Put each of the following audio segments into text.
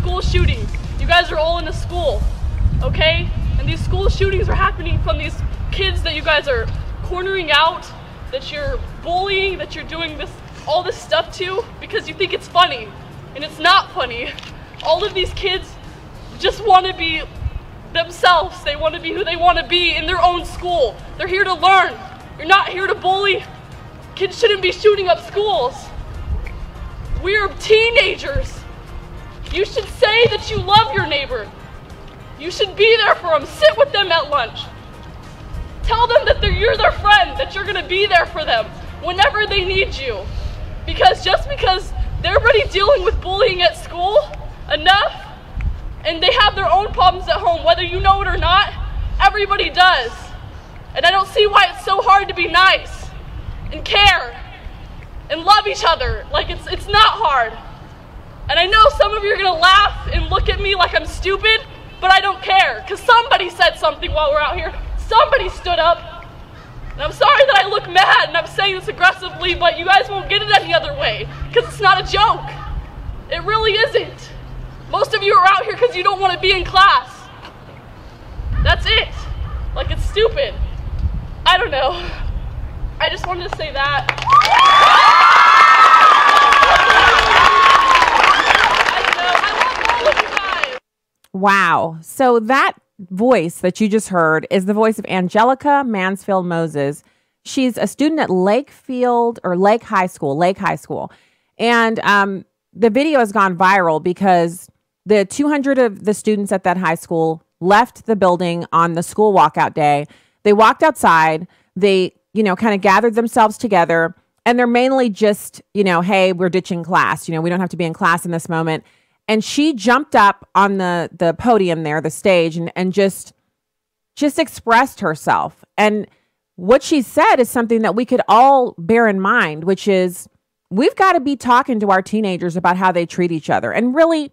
school shootings. You guys are all in a school, okay? And these school shootings are happening from these kids that you guys are cornering out, that you're bullying, that you're doing all this stuff to because you think it's funny, and it's not funny. All of these kids just want to be themselves. They want to be who they want to be in their own school. They're here to learn. You're not here to bully. Kids shouldn't be shooting up schools. We're teenagers. You should say that you love your neighbor. You should be there for them. Sit with them at lunch. Tell them that you're their friend, that you're going to be there for them whenever they need you. Because just because they're already dealing with bullying at school enough, and they have their own problems at home, whether you know it or not, everybody does. And I don't see why it's so hard to be nice and care and love each other. Like, it's not hard. And I know some of you are gonna laugh and look at me like I'm stupid, but I don't care, because somebody said something while we're out here. Somebody stood up. And I'm sorry that I look mad and I'm saying this aggressively, but you guys won't get it any other way, because it's not a joke. It really isn't. Most of you are out here because you don't want to be in class. That's it. Like, it's stupid. I don't know. I just wanted to say that. I love all of you guys. Wow. So that voice that you just heard is the voice of Angelica Mansfield Moses. She's a student at Lake High School. And the video has gone viral because the 200 of the students at that high school left the building on the school walkout day. They walked outside. They, kind of gathered themselves together, and they're mainly just, hey, we're ditching class. We don't have to be in class in this moment. And she jumped up on the podium there, the stage, and just expressed herself. And what she said is something that we could all bear in mind, which is we've got to be talking to our teenagers about how they treat each other. And really,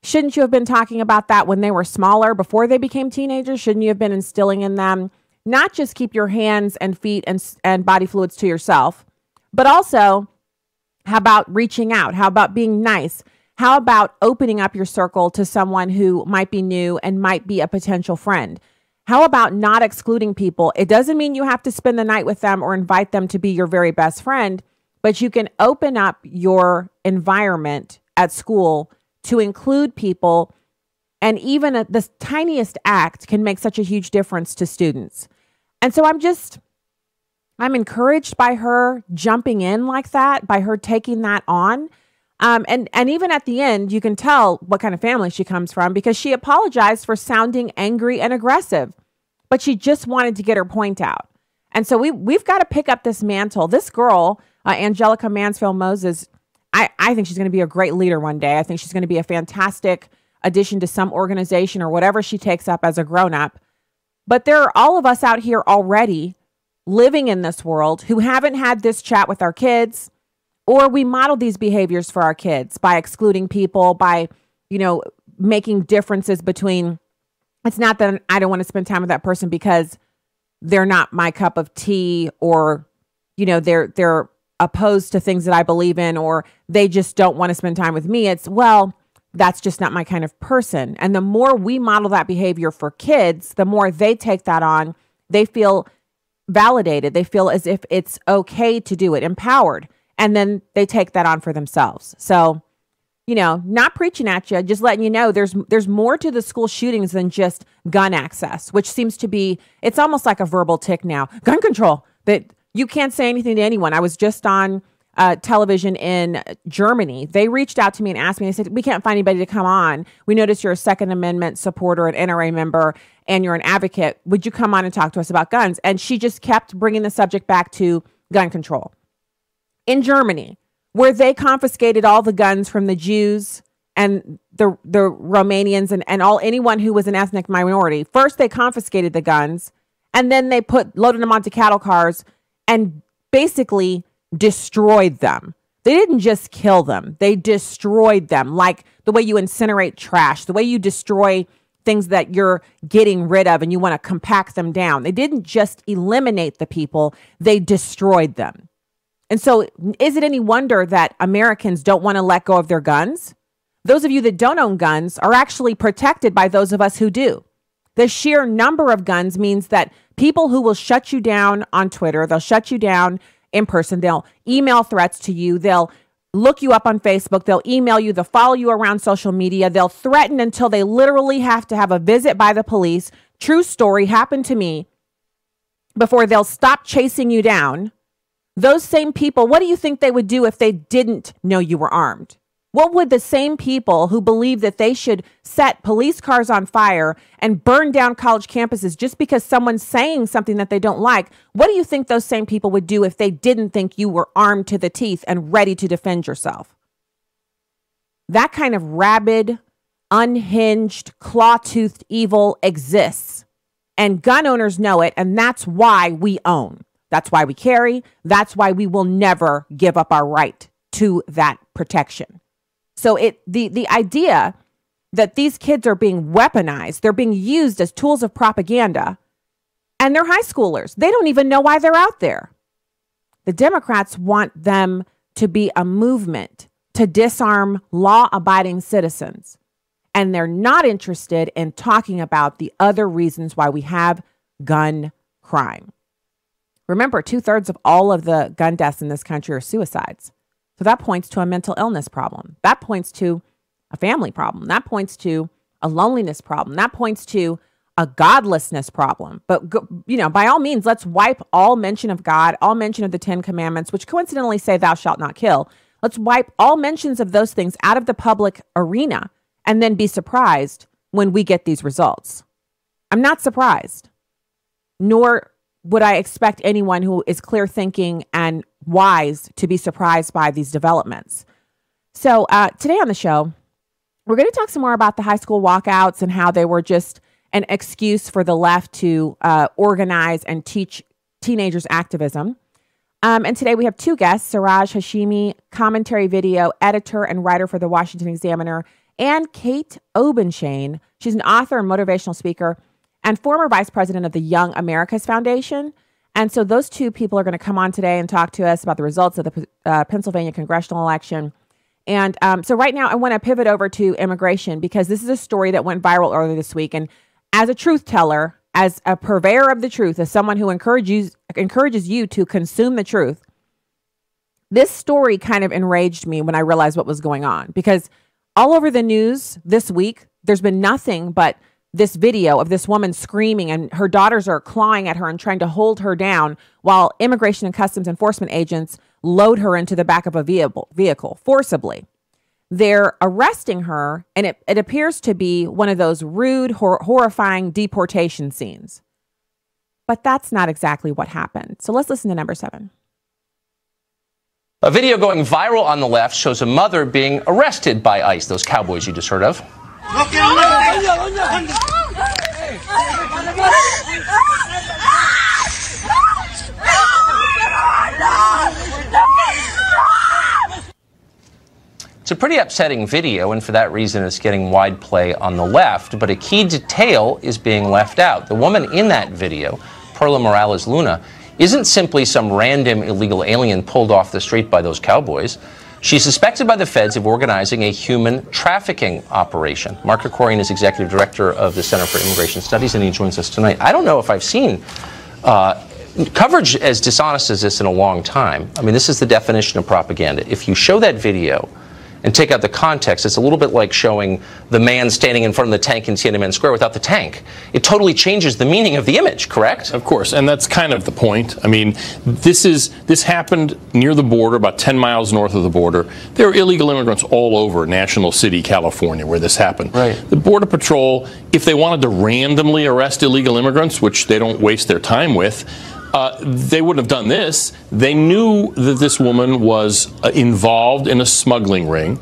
shouldn't you have been talking about that when they were smaller, before they became teenagers? Shouldn't you have been instilling in them, not just keep your hands and feet and body fluids to yourself, but also how about reaching out? How about being nice? How about opening up your circle to someone who might be new and might be a potential friend? How about not excluding people? It doesn't mean you have to spend the night with them or invite them to be your very best friend, but you can open up your environment at school to include people. And even the tiniest act can make such a huge difference to students. And so I'm encouraged by her jumping in like that, by her taking that on. And even at the end, you can tell what kind of family she comes from, because she apologized for sounding angry and aggressive, but she just wanted to get her point out. And so we've got to pick up this mantle. This girl, Angelica Mansfield Moses, I think she's going to be a great leader one day. I think she's going to be a fantastic addition to some organization or whatever she takes up as a grown-up. But there are all of us out here already living in this world who haven't had this chat with our kids, or we model these behaviors for our kids by excluding people, by, making differences between, it's not that I don't want to spend time with that person because they're not my cup of tea, or, they're opposed to things that I believe in, or they just don't want to spend time with me. It's, well, that's just not my kind of person. And the more we model that behavior for kids, the more they take that on. They feel validated. They feel as if it's okay to do it, empowered. And then they take that on for themselves. So, not preaching at you, just letting you know there's more to the school shootings than just gun access, which seems to be, it's almost like a verbal tick now. Gun control, that you can't say anything to anyone. I was just on television in Germany. They reached out to me and asked me, they said, we can't find anybody to come on. We noticed you're a Second Amendment supporter, an NRA member, and you're an advocate. Would you come on and talk to us about guns? And she just kept bringing the subject back to gun control. In Germany, where they confiscated all the guns from the Jews and the Romanians and anyone who was an ethnic minority. First, they confiscated the guns, and then they loaded them onto cattle cars and basically destroyed them. They didn't just kill them. They destroyed them, like the way you incinerate trash, the way you destroy things that you're getting rid of and you want to compact them down. They didn't just eliminate the people. They destroyed them. And so is it any wonder that Americans don't want to let go of their guns? Those of you that don't own guns are actually protected by those of us who do. The sheer number of guns means that people who will shut you down on Twitter, they'll shut you down in person, they'll email threats to you, they'll look you up on Facebook, they'll email you, they'll follow you around social media, they'll threaten until they literally have to have a visit by the police. True story, happened to me, before they'll stop chasing you down. Those same people, what do you think they would do if they didn't know you were armed? What would the same people who believe that they should set police cars on fire and burn down college campuses just because someone's saying something that they don't like, what do you think those same people would do if they didn't think you were armed to the teeth and ready to defend yourself? That kind of rabid, unhinged, claw-toothed evil exists. And gun owners know it, and that's why we own. That's why we carry. That's why we will never give up our right to that protection. So the idea that these kids are being weaponized, they're being used as tools of propaganda, and they're high schoolers. They don't even know why they're out there. The Democrats want them to be a movement to disarm law-abiding citizens. And they're not interested in talking about the other reasons why we have gun crime. Remember, 2/3 of all of the gun deaths in this country are suicides. So that points to a mental illness problem. That points to a family problem. That points to a loneliness problem. That points to a godlessness problem. But, by all means, let's wipe all mention of God, all mention of the 10 Commandments, which coincidentally say thou shalt not kill. Let's wipe all mentions of those things out of the public arena and then be surprised when we get these results. I'm not surprised, nor would I expect anyone who is clear thinking and wise to be surprised by these developments. So today on the show, we're going to talk some more about the high school walkouts and how they were just an excuse for the left to organize and teach teenagers activism. And today we have two guests, Siraj Hashmi, commentary video editor and writer for the Washington Examiner, and Kate Obenshain. She's an author and motivational speaker and former vice president of the Young America's Foundation. And so those two people are going to come on today and talk to us about the results of the Pennsylvania congressional election. And so right now I want to pivot over to immigration because this is a story that went viral earlier this week. And as a truth teller, as a purveyor of the truth, as someone who encourages you to consume the truth, this story kind of enraged me when I realized what was going on. Because all over the news this week, there's been nothing but this video of this woman screaming and her daughters are clawing at her and trying to hold her down while Immigration and Customs Enforcement agents load her into the back of a vehicle forcibly. They're arresting her, and it appears to be one of those rude, horrifying deportation scenes. But that's not exactly what happened. So let's listen to number 7. A video going viral on the left shows a mother being arrested by ICE, those cowboys you just heard of. It's a pretty upsetting video, and for that reason it's getting wide play on the left, but a key detail is being left out. The woman in that video, Perla Morales Luna, isn't simply some random illegal alien pulled off the street by those cowboys. She's suspected by the feds of organizing a human trafficking operation. Mark Krikorian is executive director of the Center for Immigration Studies, and he joins us tonight. I don't know if I've seen coverage as dishonest as this in a long time. I mean, this is the definition of propaganda. If you show that video and take out the context, it's a little bit like showing the man standing in front of the tank in Tiananmen Square without the tank. It totally changes the meaning of the image, correct? Of course, and that's kind of the point. I mean, this happened near the border, about 10 miles north of the border. There are illegal immigrants all over National City, California, where this happened. Right. The Border Patrol, if they wanted to randomly arrest illegal immigrants, which they don't waste their time with, they wouldn't have done this. They knew that this woman was involved in a smuggling ring,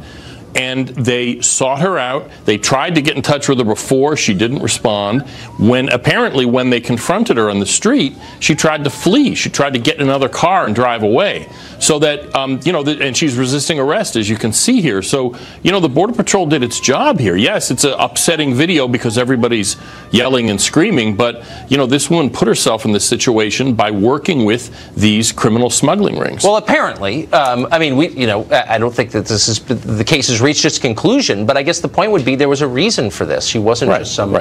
and they sought her out. They tried to get in touch with her before. She didn't respond. Apparently when they confronted her on the street, she tried to flee. She tried to get in another car and drive away. So that, and she's resisting arrest, as you can see here. So, the Border Patrol did its job here. Yes, it's an upsetting video because everybody's yelling and screaming, but, this woman put herself in this situation by working with these criminal smuggling rings. Well, apparently, I don't think that the case is has reached its conclusion. But I guess the point would be there was a reason for this. She wasn't just some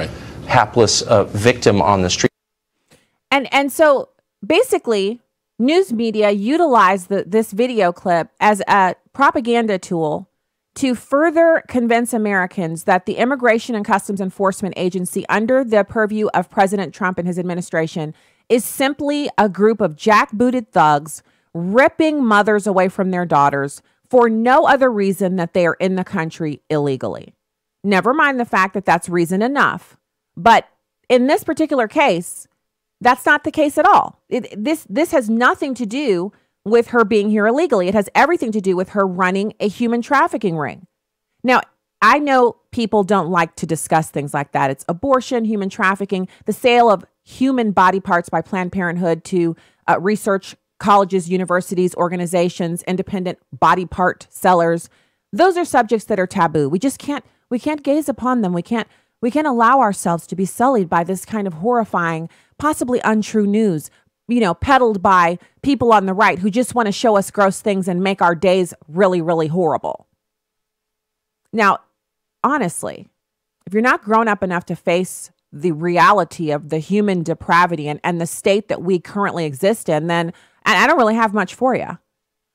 hapless victim on the street. And so basically, news media utilized this video clip as a propaganda tool to further convince Americans that the Immigration and Customs Enforcement Agency, under the purview of President Trump and his administration, is simply a group of jackbooted thugs ripping mothers away from their daughters for no other reason that they are in the country illegally. Never mind the fact that that's reason enough. But in this particular case, that's not the case at all. This has nothing to do with her being here illegally. It has everything to do with her running a human trafficking ring. Now, I know people don't like to discuss things like that. It's abortion, human trafficking, the sale of human body parts by Planned Parenthood to research colleges, universities, organizations, independent body part sellers. Those are subjects that are taboo. We can't gaze upon them. We can't allow ourselves to be sullied by this kind of horrifying, possibly untrue news, peddled by people on the right who just want to show us gross things and make our days really, really horrible. Now, honestly, if you're not grown up enough to face the reality of the human depravity and the state that we currently exist in, then I don't really have much for you.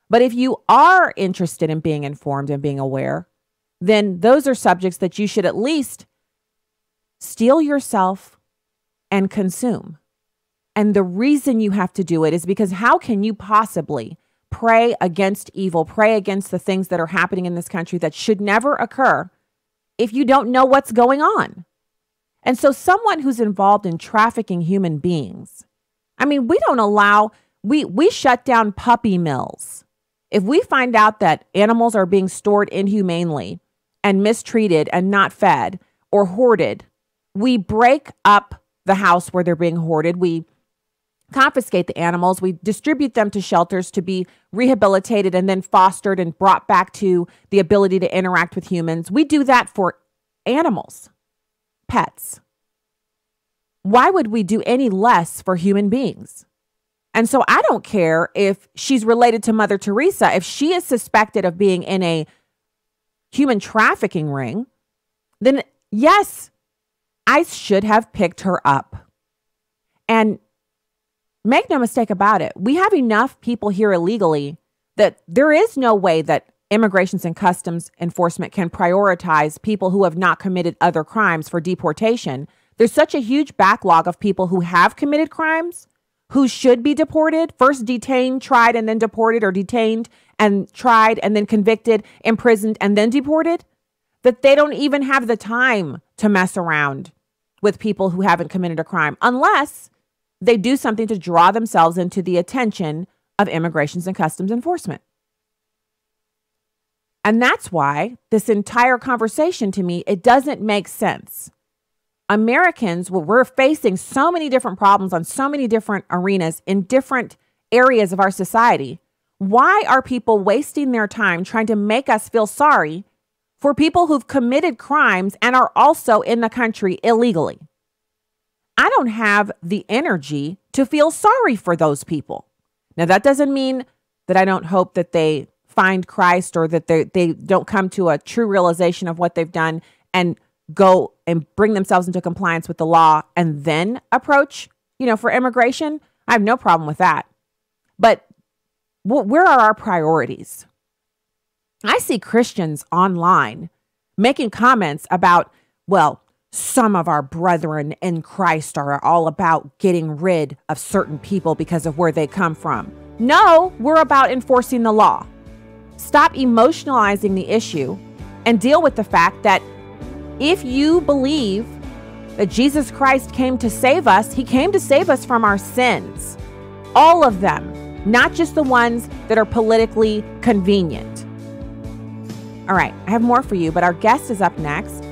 But if you are interested in being informed and being aware, then those are subjects that you should at least steel yourself and consume. And the reason you have to do it is because how can you possibly pray against evil, pray against the things that are happening in this country that should never occur if you don't know what's going on? And so someone who's involved in trafficking human beings, we shut down puppy mills. If we find out that animals are being stored inhumanely and mistreated and not fed or hoarded, we break up the house where they're being hoarded. We confiscate the animals. We distribute them to shelters to be rehabilitated and then fostered and brought back to the ability to interact with humans. We do that for animals, pets. Why would we do any less for human beings? And so I don't care if she's related to Mother Teresa. If she is suspected of being in a human trafficking ring, then yes, I should have picked her up. And make no mistake about it, we have enough people here illegally that there is no way that Immigration and Customs Enforcement can prioritize people who have not committed other crimes for deportation. There's such a huge backlog of people who have committed crimes, who should be deported, first detained, tried, and then deported, or detained and tried and then convicted, imprisoned, and then deported, that they don't even have the time to mess around with people who haven't committed a crime unless they do something to draw themselves into the attention of Immigration and Customs Enforcement. And that's why this entire conversation, to me, it doesn't make sense. Americans, we're facing so many different problems on so many different arenas in different areas of our society. Why are people wasting their time trying to make us feel sorry for people who've committed crimes and are also in the country illegally? I don't have the energy to feel sorry for those people. Now, that doesn't mean that I don't hope that they find Christ or that they don't come to a true realization of what they've done and go and bring themselves into compliance with the law and then approach, for immigration. I have no problem with that. But where are our priorities? I see Christians online making comments about, well, some of our brethren in Christ are all about getting rid of certain people because of where they come from. No, we're about enforcing the law. Stop emotionalizing the issue and deal with the fact that if you believe that Jesus Christ came to save us, he came to save us from our sins. All of them, not just the ones that are politically convenient. All right, I have more for you, but our guest is up next.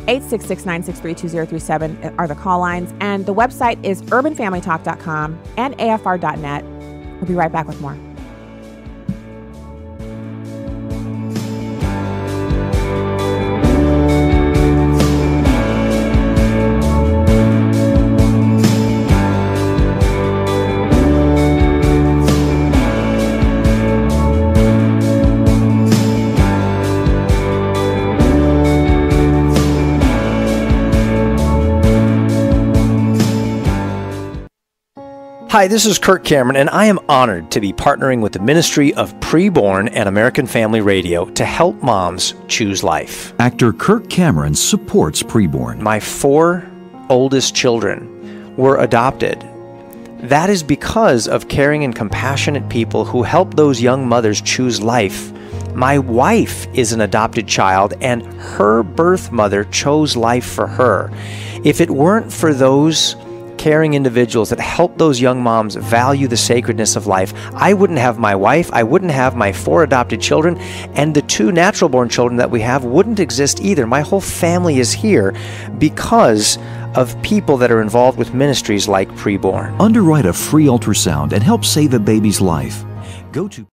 866-963-2037 are the call lines, and the website is urbanfamilytalk.com and afr.net. We'll be right back with more. Hi, this is Kirk Cameron, and I am honored to be partnering with the Ministry of Preborn and American Family Radio to help moms choose life. Actor Kirk Cameron supports Preborn. My 4 oldest children were adopted. That is because of caring and compassionate people who help those young mothers choose life. My wife is an adopted child, and her birth mother chose life for her. If it weren't for those caring individuals that help those young moms value the sacredness of life, I wouldn't have my wife, I wouldn't have my 4 adopted children, and the 2 natural-born children that we have wouldn't exist either. My whole family is here because of people that are involved with ministries like Preborn. Underwrite a free ultrasound and help save a baby's life. Go to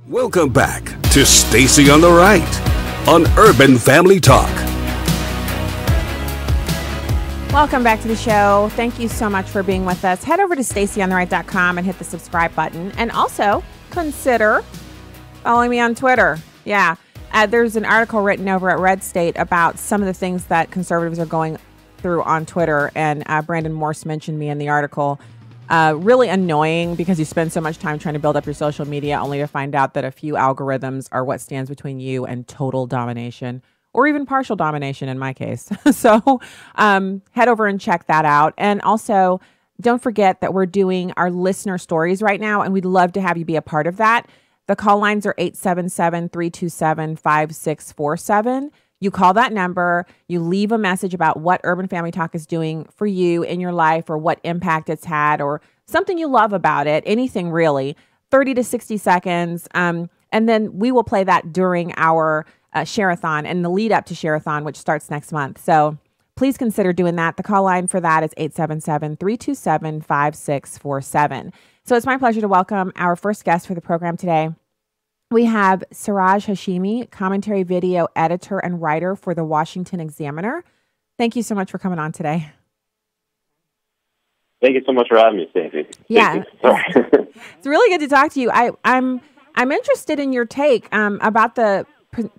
Welcome back to Stacy on the Right on Urban Family Talk. Welcome back to the show. Thank you so much for being with us. Head over to stacyontheright.com and hit the subscribe button. And also consider following me on Twitter. Yeah. There's an article written over at Red State about some of the things that conservatives are going through on Twitter. And Brandon Morse mentioned me in the article. Really annoying because you spend so much time trying to build up your social media only to find out that a few algorithms are what stands between you and total domination, or even partial domination in my case. So head over and check that out. And also, don't forget that we're doing our listener stories right now, and we'd love to have you be a part of that. The call lines are 877-327-5647. You call that number, you leave a message about what Urban Family Talk is doing for you in your life or what impact it's had or something you love about it, anything really, 30 to 60 seconds. And then we will play that during our Share-a-thon and the lead up to Share-a-thon, which starts next month. So please consider doing that. The call line for that is 877-327-5647. So it's my pleasure to welcome our first guest for the program today. We have Siraj Hashmi, commentary video editor and writer for the Washington Examiner. Thank you so much for coming on today. Thank you so much for having me, Stacey. Yeah, it's really good to talk to you. I'm interested in your take about the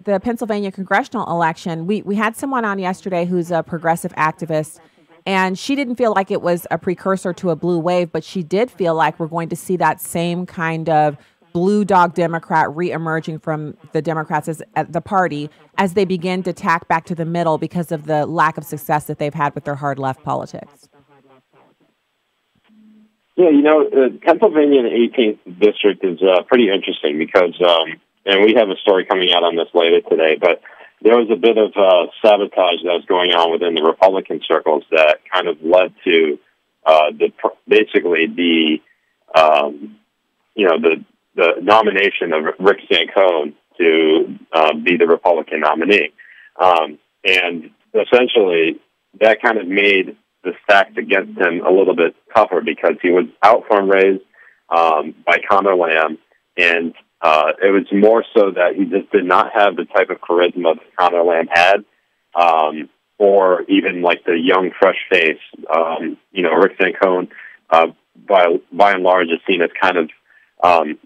Pennsylvania congressional election. We had someone on yesterday who's a progressive activist, and she didn't feel like it was a precursor to a blue wave, but she did feel like we're going to see that same kind of blue dog Democrat reemerging from the Democrats at the party as they begin to tack back to the middle because of the lack of success that they've had with their hard left politics. Yeah, Pennsylvania, the 18th district is pretty interesting because and we have a story coming out on this later today, but there was a bit of sabotage that was going on within the Republican circles that kind of led to basically the nomination of Rick Sancone to be the Republican nominee. And essentially, that kind of made the stacks against him a little bit tougher because he was out fundraised by Conor Lamb, and it was more so that he just did not have the type of charisma that Conor Lamb had, or even like the young, fresh face. Rick Sancone, by and large, is seen as kind of,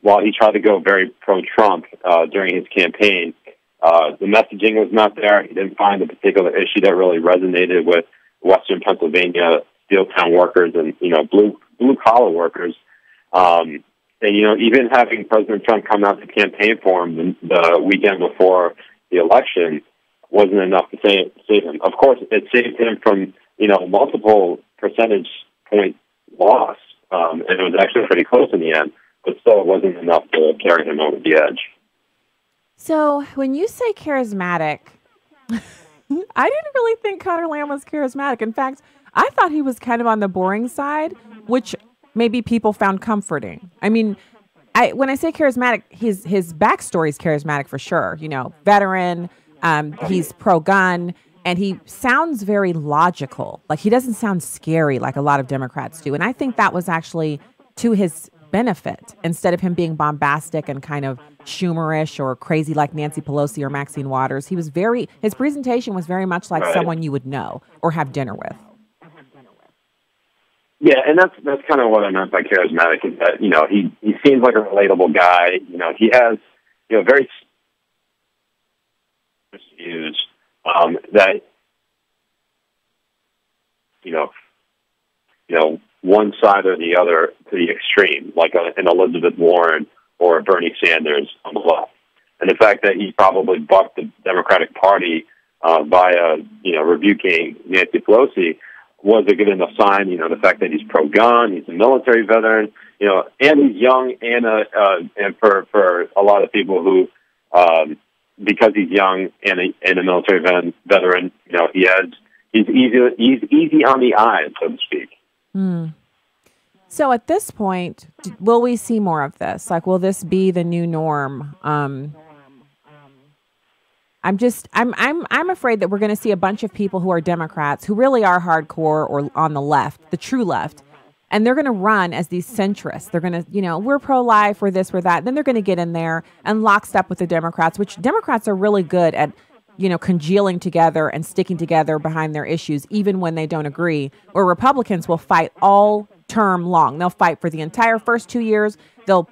while he tried to go very pro-Trump during his campaign, the messaging was not there. He didn't find a particular issue that really resonated with Western Pennsylvania steel town workers and, blue collar workers. And, even having President Trump come out to campaign for him the weekend before the election wasn't enough to save him. Of course, it saved him from, multiple percentage point loss. And it was actually pretty close in the end, but still it wasn't enough to carry him over the edge. So when you say charismatic, I didn't really think Conor Lamb was charismatic. In fact, I thought he was kind of on the boring side, which maybe people found comforting. I mean, when I say charismatic, his backstory is charismatic for sure. Veteran, he's pro-gun, and he sounds very logical. Like, he doesn't sound scary like a lot of Democrats do. And I think that was actually to his benefit, instead of him being bombastic and kind of Schumerish or crazy like Nancy Pelosi or Maxine Waters. His presentation was very much like someone you would know or have dinner with. Yeah, and that's kind of what I meant by charismatic, is that, he seems like a relatable guy. He has, very views that, one side or the other to the extreme, like an Elizabeth Warren or a Bernie Sanders on the left. And the fact that he probably bucked the Democratic Party by rebuking Nancy Pelosi was a good enough sign. The fact that he's pro-gun, he's a military veteran, and he's young, and for a lot of people who, because he's young and a military veteran, he's easy on the eyes, so to speak. So at this point, will we see more of this? Like, will this be the new norm? I'm afraid that we're going to see a bunch of people who are Democrats who really are hardcore or on the left, the true left, and they're going to run as these centrists. They're going to, we're pro-life, we're this, we're that. Then they're going to get in there and lockstep with the Democrats, which Democrats are really good at, congealing together and sticking together behind their issues, even when they don't agree, or Republicans will fight all term long. They'll fight for the entire first 2 years. They'll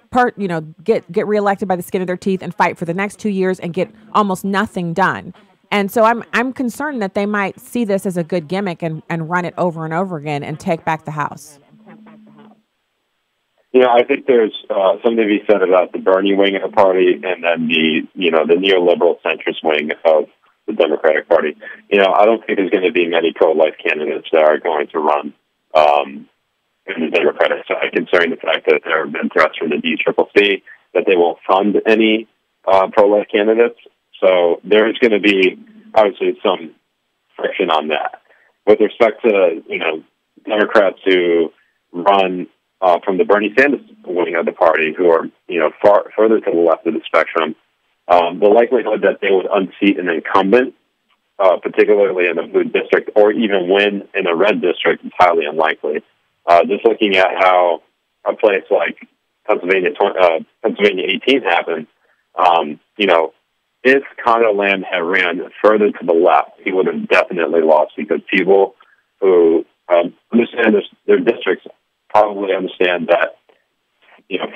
get reelected by the skin of their teeth and fight for the next 2 years and get almost nothing done. And so I'm concerned that they might see this as a good gimmick and run it over and over again and take back the House. I think there's something to be said about the Bernie wing of the party and then the neoliberal centrist wing of the Democratic Party. I don't think there's going to be many pro-life candidates that are going to run in the Democratic side, considering the fact that there have been threats from the DCCC that they won't fund any pro-life candidates. So there's going to be, obviously, some friction on that. With respect to, Democrats who run from the Bernie Sanders wing of the party, who are, far further to the left of the spectrum, the likelihood that they would unseat an incumbent, particularly in a blue district, or even win in a red district, is highly unlikely. Just looking at how a place like Pennsylvania 18 happened, if Conor Lamb had ran further to the left, he would have definitely lost, because people who understand their districts probably understand that,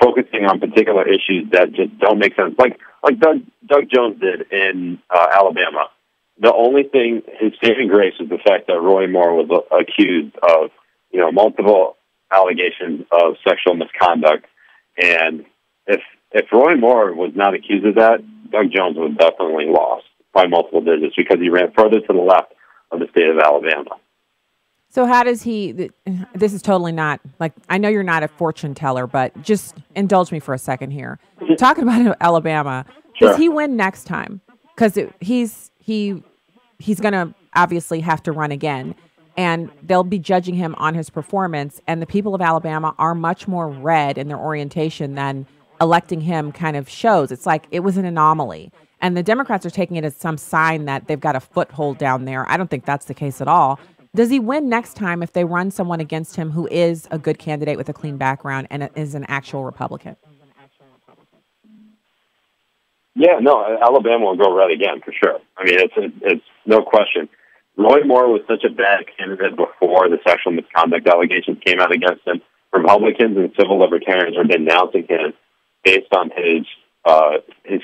focusing on particular issues that just don't make sense, like Doug Jones did in Alabama. The only thing, his saving grace, is the fact that Roy Moore was accused of, multiple allegations of sexual misconduct. And if Roy Moore was not accused of that, Doug Jones would have definitely lost by multiple digits, because he ran further to the left of the state of Alabama. So how does he, this is totally not, I know you're not a fortune teller, but just indulge me for a second here. Talking about Alabama, Does he win next time? Because he's going to obviously have to run again, and they'll be judging him on his performance. And the people of Alabama are much more red in their orientation than electing him kind of shows. It's like it was an anomaly. And the Democrats are taking it as some sign that they've got a foothold down there. I don't think that's the case at all. Does he win next time if they run someone against him who is a good candidate with a clean background and is an actual Republican? Yeah, no, Alabama will go red again for sure. I mean, it's no question. Roy Moore was such a bad candidate before the sexual misconduct allegations came out against him. Republicans and civil libertarians are denouncing him based on his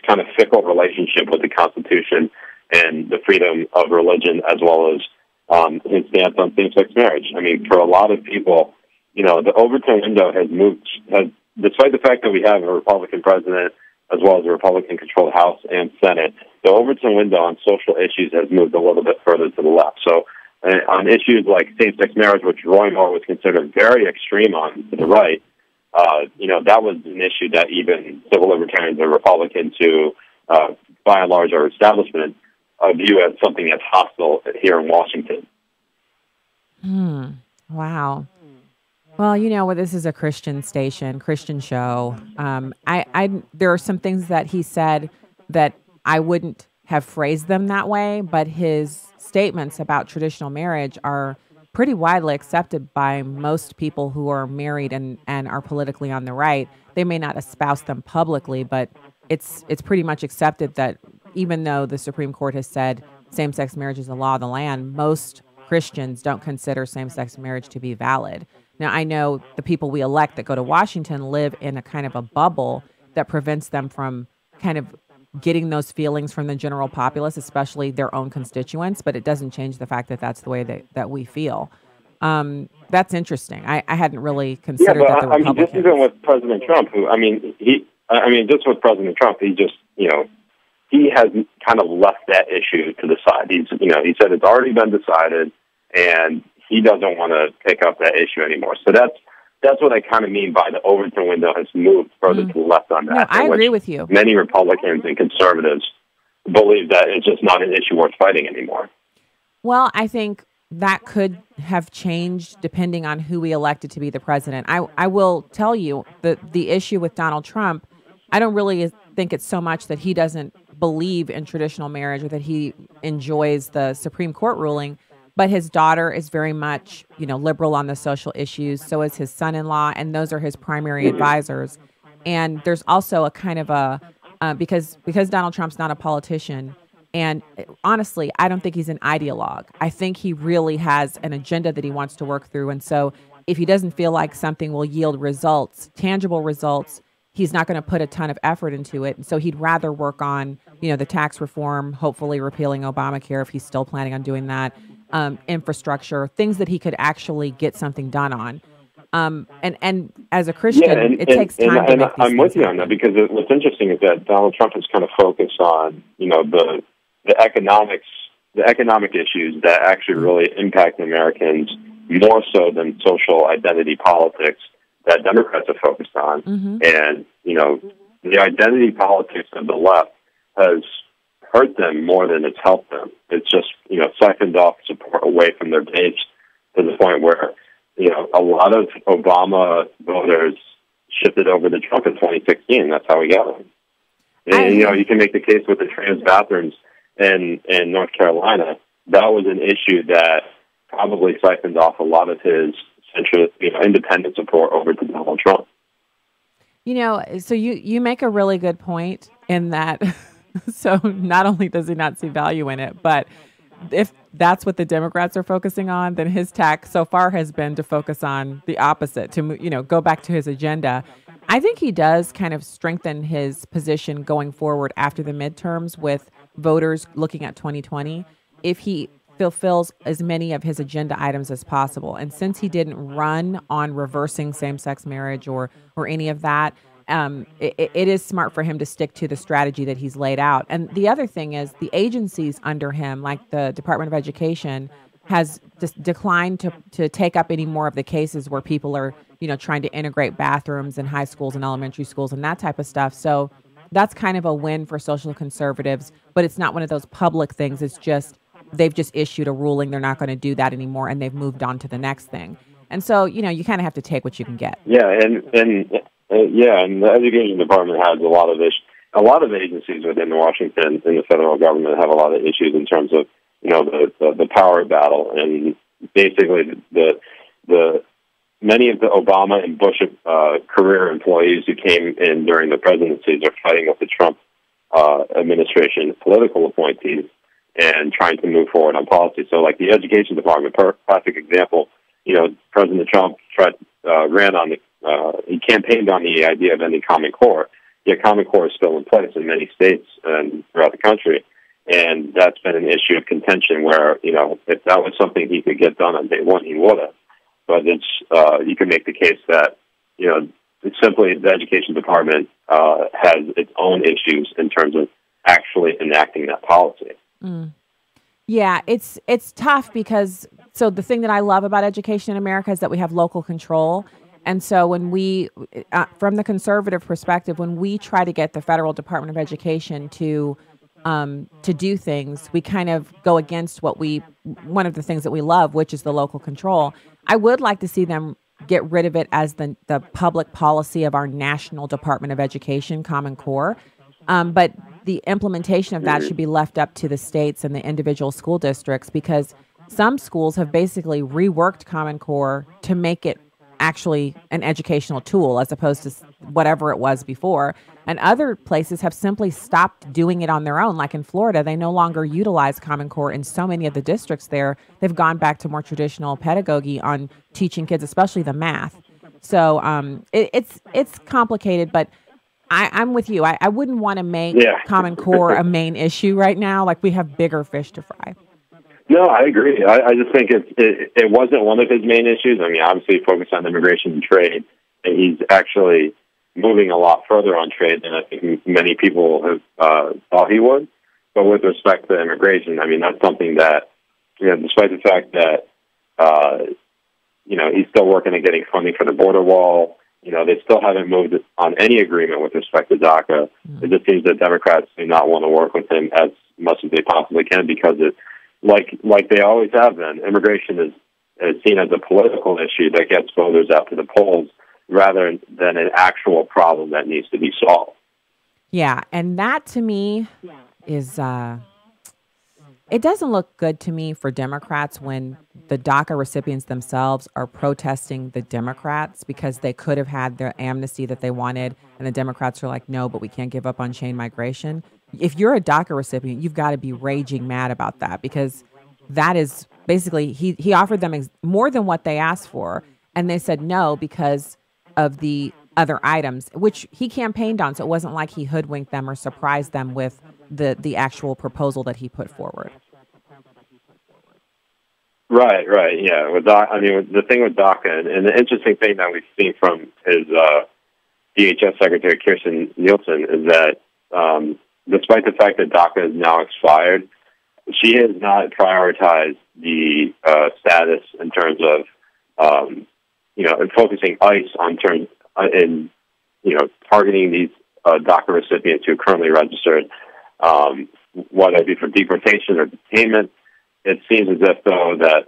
kind of fickle relationship with the Constitution and the freedom of religion, as well as his stance on same-sex marriage. I mean, for a lot of people, the Overton window has despite the fact that we have a Republican president as well as a Republican-controlled House and Senate, the Overton window on social issues has moved a little bit further to the left. So on issues like same-sex marriage, which Roy Moore was considered very extreme on to the right, that was an issue that even civil libertarians or Republicans who, by and large, are establishment, view as something that's hostile here in Washington. Wow. Well, this is a Christian station, Christian show. There are some things that he said that I wouldn't have phrased them that way, but his statements about traditional marriage are pretty widely accepted by most people who are married and are politically on the right. They may not espouse them publicly, but it's pretty much accepted that even though the Supreme Court has said same-sex marriage is the law of the land, most Christians don't consider same-sex marriage to be valid. Now, I know the people we elect that go to Washington live in a kind of a bubble that prevents them from kind of getting those feelings from the general populace, especially their own constituents, but it doesn't change the fact that that's the way that we feel. That's interesting. I hadn't really considered that the Republicans... just even with President Trump, just with President Trump, he has kind of left that issue to the side. He said it's already been decided, and he doesn't want to pick up that issue anymore. So that's what I kind of mean by the Overton window has moved further to the left on that. No, I agree with you. Many Republicans and conservatives believe that it's just not an issue worth fighting anymore. Well, I think that could have changed depending on who we elected to be the president. I will tell you that the issue with Donald Trump, I don't really think it's so much that he doesn't believe in traditional marriage or that he enjoys the Supreme Court ruling, but his daughter is very much, liberal on the social issues. So is his son-in-law, and those are his primary advisors. And there's also a kind of because Donald Trump's not a politician, and honestly, I don't think he's an ideologue. I think he really has an agenda that he wants to work through. And so if he doesn't feel like something will yield results, tangible results, he's not going to put a ton of effort into it. And so he'd rather work on, the tax reform, hopefully repealing Obamacare if he's still planning on doing that, infrastructure, things that he could actually get something done on. And as a Christian, it takes time to make these I'm with you on that, because what's interesting is that Donald Trump has kind of focused on, the economic issues that actually really impact Americans more so than social identity politics that Democrats have focused on. Mm-hmm. And, the identity politics of the left has hurt them more than it's helped them. It's just, siphoned off support away from their base to the point where, a lot of Obama voters shifted over to Trump in 2016. That's how we got him. And, you can make the case with the trans bathrooms in North Carolina. That was an issue that probably siphoned off a lot of his independent support over to Donald Trump. So you make a really good point in that. So not only does he not see value in it, but if that's what the Democrats are focusing on, then his tack so far has been to focus on the opposite, to, go back to his agenda. I think he does kind of strengthen his position going forward after the midterms with voters looking at 2020 if he fulfills as many of his agenda items as possible. And since he didn't run on reversing same-sex marriage or any of that, it is smart for him to stick to the strategy that he's laid out. And the other thing is the agencies under him, like the Department of Education, has declined to take up any more of the cases where people are, trying to integrate bathrooms in high schools and elementary schools and that type of stuff. So that's kind of a win for social conservatives, but it's not one of those public things. It's just they've just issued a ruling. They're not going to do that anymore, and they've moved on to the next thing. And so, you know, you kind of have to take what you can get. Yeah, and the education department has a lot of issues. A lot of agencies within Washington in the federal government have a lot of issues in terms of, you know, the power battle, and basically the many of the Obama and Bush career employees who came in during the presidencies are fighting with the Trump administration political appointees and trying to move forward on policy. So, like the education department, classic example. You know, President Trump he campaigned on the idea of ending Common Core. Yet Common Core is still in place in many states and throughout the country. And that's been an issue of contention where, you know, if that was something he could get done on day one, he would have. But you can make the case that, you know, it's simply the education department has its own issues in terms of actually enacting that policy. Mm. Yeah, it's tough because, so the thing that I love about education in America is that we have local control. And so when we, from the conservative perspective, when we try to get the federal Department of Education to do things, we kind of go against one of the things that we love, which is the local control. I would like to see them get rid of it as the public policy of our national Department of Education, Common Core. But the implementation of that should be left up to the states and the individual school districts, because some schools have basically reworked Common Core to make it actually an educational tool as opposed to whatever it was before. And other places have simply stopped doing it on their own. Like in Florida, they no longer utilize Common Core in so many of the districts there. They've gone back to more traditional pedagogy on teaching kids, especially the math. So it's complicated, but I'm with you. I wouldn't want to make Common Core a main issue right now. Like, we have bigger fish to fry. No, I agree. I just think it wasn't one of his main issues. I mean, obviously he focused on immigration and trade, and he's actually moving a lot further on trade than I think many people have thought he would. But with respect to immigration, I mean, that's something that, you know, despite the fact that, you know, he's still working at getting funding for the border wall, you know, they still haven't moved on any agreement with respect to DACA. It just seems that Democrats do not want to work with him as much as they possibly can because it, like they always have been, immigration is seen as a political issue that gets voters out to the polls rather than an actual problem that needs to be solved. Yeah, and that to me is, it doesn't look good to me for Democrats when the DACA recipients themselves are protesting the Democrats because they could have had their amnesty that they wanted, and the Democrats are like, no, but we can't give up on chain migration. If you're a DACA recipient, you've got to be raging mad about that, because that is basically, he offered them more than what they asked for, and they said no because of the other items, which he campaigned on. So it wasn't like he hoodwinked them or surprised them with the actual proposal that he put forward. Right, yeah. I mean, the thing with DACA, and the interesting thing that we've seen from his DHS Secretary Kirstjen Nielsen is that despite the fact that DACA is now expired, she has not prioritized the status in terms of, you know, focusing ICE on in, you know, targeting these DACA recipients who are currently registered, whether it be for deportation or detainment. It seems as if, though, that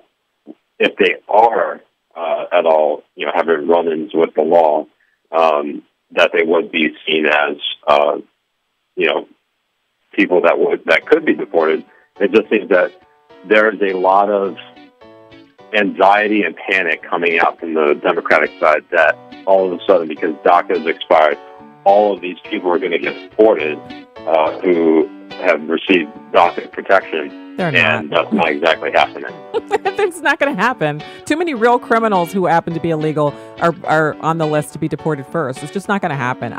if they are at all, you know, having run-ins with the law, that they would be seen as, you know, people that could be deported. It just seems that there is a lot of anxiety and panic coming out from the Democratic side that all of a sudden, because DACA has expired, all of these people are going to get deported who have received DACA protection. And that's not exactly happening. That's not going to happen. Too many real criminals who happen to be illegal are on the list to be deported first. It's just not going to happen.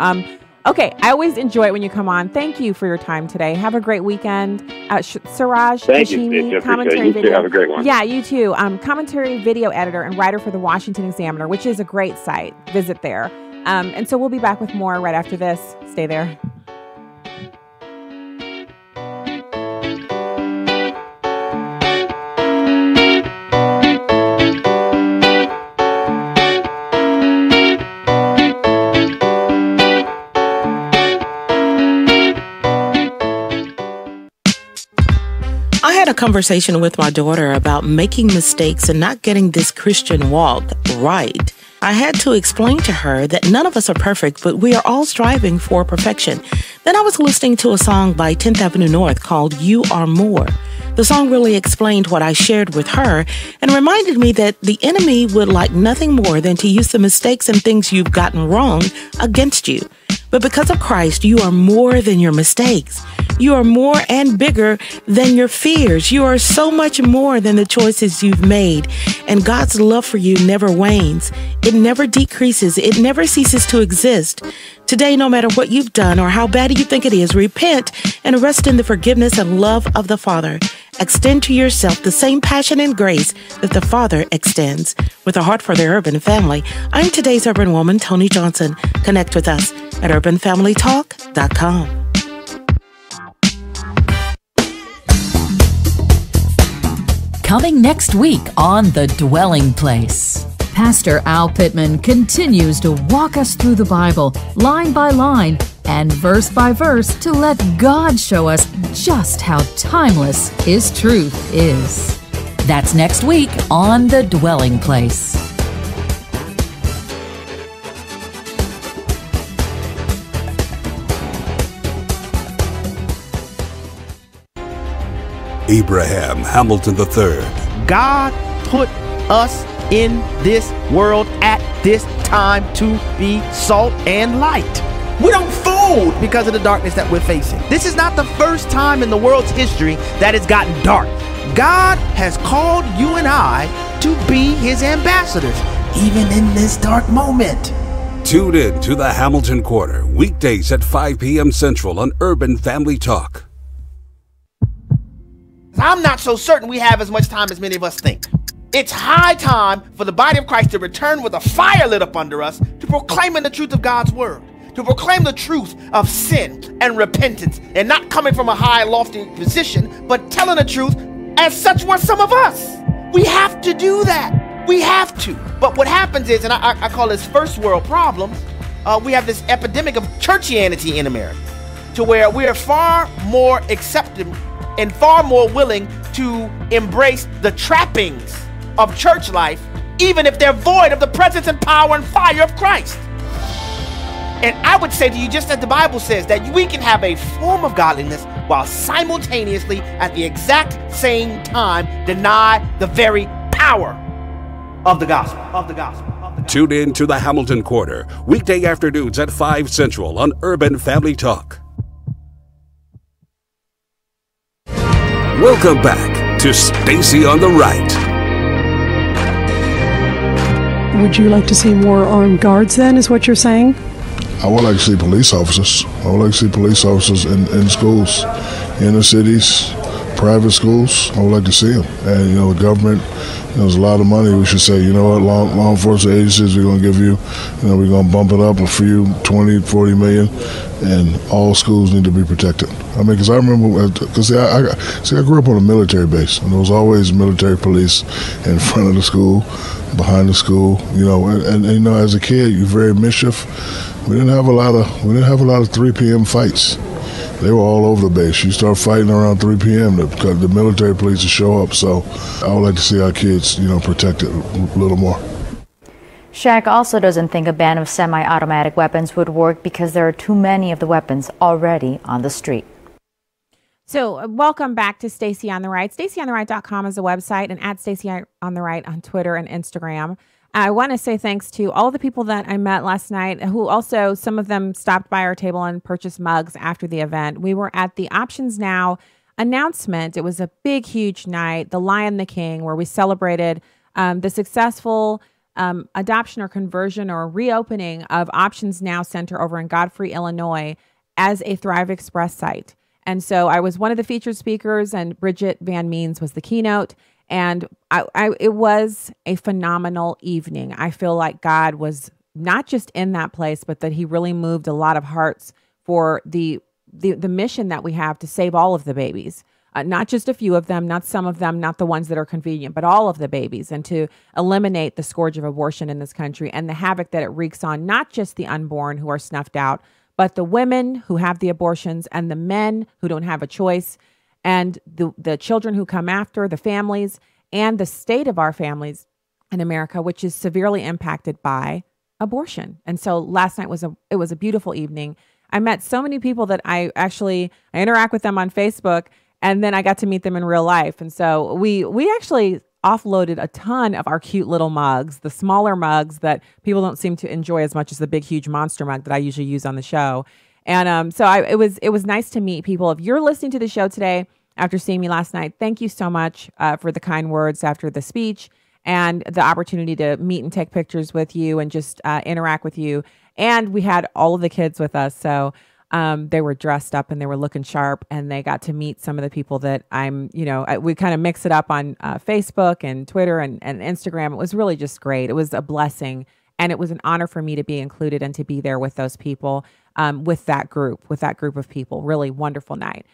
Okay, I always enjoy it when you come on. Thank you for your time today. Have a great weekend. Siraj, thank Hashmi, you, commentary video. Have a great one. Yeah, you too. Commentary video editor and writer for the Washington Examiner, which is a great site. Visit there. And so we'll be back with more right after this. Stay there. had a conversation with my daughter about making mistakes and not getting this Christian walk right. I had to explain to her that none of us are perfect, but we are all striving for perfection. Then I was listening to a song by 10th Avenue North called You Are More. The song really explained what I shared with her and reminded me that the enemy would like nothing more than to use the mistakes and things you've gotten wrong against you. But because of Christ, you are more than your mistakes. You are more and bigger than your fears. You are so much more than the choices you've made. And God's love for you never wanes. It never decreases. It never ceases to exist. Today, no matter what you've done or how bad you think it is, repent and rest in the forgiveness and love of the Father. Extend to yourself the same passion and grace that the Father extends. With a heart for the urban family, I'm today's urban woman, Tony Johnson. Connect with us at urbanfamilytalk.com. Coming next week on The Dwelling Place. Pastor Al Pittman continues to walk us through the Bible, line by line and verse by verse, to let God show us just how timeless His truth is. That's next week on The Dwelling Place. Abraham Hamilton III. God put us in this world at this time to be salt and light. We don't fold because of the darkness that we're facing. This is not the first time in the world's history that it's gotten dark. God has called you and I to be His ambassadors, even in this dark moment. Tune in to the Hamilton Quarter, weekdays at 5 p.m. Central on Urban Family Talk. I'm not so certain we have as much time as many of us think. It's high time for the body of Christ to return with a fire lit up under us to proclaiming the truth of God's word, to proclaim the truth of sin and repentance, and not coming from a high, lofty position, but telling the truth as such were some of us. We have to do that. We have to. But what happens is, and I call this first world problems, we have this epidemic of churchianity in America, to where we are far more accepting and far more willing to embrace the trappings of church life, even if they're void of the presence and power and fire of Christ. And I would say to you, just as the Bible says, that we can have a form of godliness while simultaneously, at the exact same time, deny the very power of the gospel. Tune in to the Hamilton Quarter, weekday afternoons at 5 Central on Urban Family Talk. Welcome back to Stacy on the Right. Would you like to see more armed guards then, is what you're saying? I would like to see police officers. I would like to see police officers in schools, inner cities, private schools. I would like to see them. And, the government, there's a lot of money. We should say, you know what, law enforcement agencies, we're going to give you, we're going to bump it up for you, 20, 40 million, and all schools need to be protected. Because I remember, because I grew up on a military base, and there was always military police in front of the school, behind the school, and as a kid, you're very mischief. We didn't have a lot of 3 p.m. fights. They were all over the base. You start fighting around 3 p.m. because the military police will show up. So I would like to see our kids, protected a little more. Shaq also doesn't think a ban of semi-automatic weapons would work because there are too many of the weapons already on the street. So welcome back to Stacy on the Right. StacyOnTheRight.com is a website, and at Stacy on the Right on Twitter and Instagram. I want to say thanks to all the people that I met last night, who also, some of them stopped by our table and purchased mugs after the event. We were at the Options Now announcement. It was a big, huge night, the Lion, the King, where we celebrated the successful adoption or conversion or reopening of Options Now Center over in Godfrey, Illinois, as a Thrive Express site. And so I was one of the featured speakers, and Bridget Van Means was the keynote. And it was a phenomenal evening. I feel like God was not just in that place, but that He really moved a lot of hearts for the mission that we have to save all of the babies. Not just a few of them, not some of them, not the ones that are convenient, but all of the babies, and to eliminate the scourge of abortion in this country and the havoc that it wreaks on not just the unborn who are snuffed out, but the women who have the abortions and the men who don't have a choice. and the children who come after, the families, and the state of our families in America, which is severely impacted by abortion. And so last night was a beautiful evening. I met so many people that I interact with them on Facebook, and then I got to meet them in real life. And so we actually offloaded a ton of our cute little mugs, the smaller mugs that people don't seem to enjoy as much as the big, huge monster mug that I usually use on the show. And it was nice to meet people. If you're listening to the show today after seeing me last night, thank you so much for the kind words after the speech and the opportunity to meet and take pictures with you and just interact with you. And we had all of the kids with us. So they were dressed up and they were looking sharp, and they got to meet some of the people that we kind of mix it up on Facebook and Twitter and Instagram. It was really just great. It was a blessing, and it was an honor for me to be included and to be there with those people, with that group of people. Really wonderful night.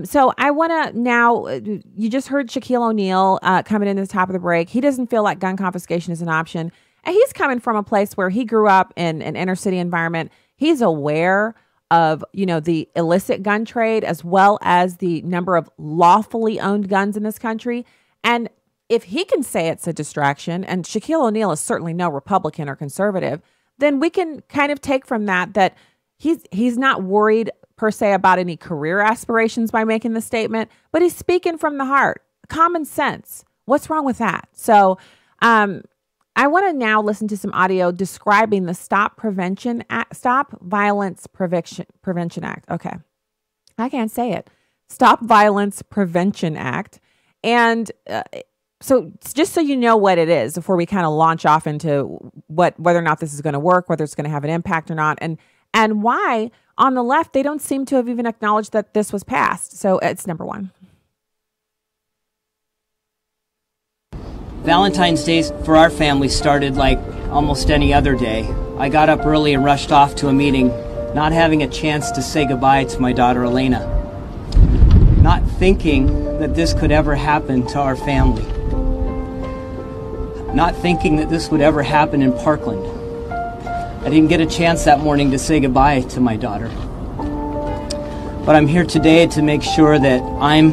So I want to now, you just heard Shaquille O'Neal coming in at the top of the break. He doesn't feel like gun confiscation is an option. And he's coming from a place where he grew up in an inner city environment. He's aware of, the illicit gun trade as well as the number of lawfully owned guns in this country. And if he can say it's a distraction, and Shaquille O'Neal is certainly no Republican or conservative, then we can kind of take from that he's not worried per se about any career aspirations by making the statement, but he's speaking from the heart. Common sense. What's wrong with that? So I want to now listen to some audio describing the Stop Violence Prevention Act. Okay. I can't say it. Stop Violence Prevention Act. And so just so you know what it is before we kind of launch off into whether or not this is going to work, whether it's going to have an impact or not, and why on the left they don't seem to have even acknowledged that this was passed. So it's number one. Valentine's Day for our family started like almost any other day. I got up early and rushed off to a meeting, not having a chance to say goodbye to my daughter Elena. Not thinking that this could ever happen to our family. Not thinking that this would ever happen in Parkland. I didn't get a chance that morning to say goodbye to my daughter. But I'm here today to make sure that I'm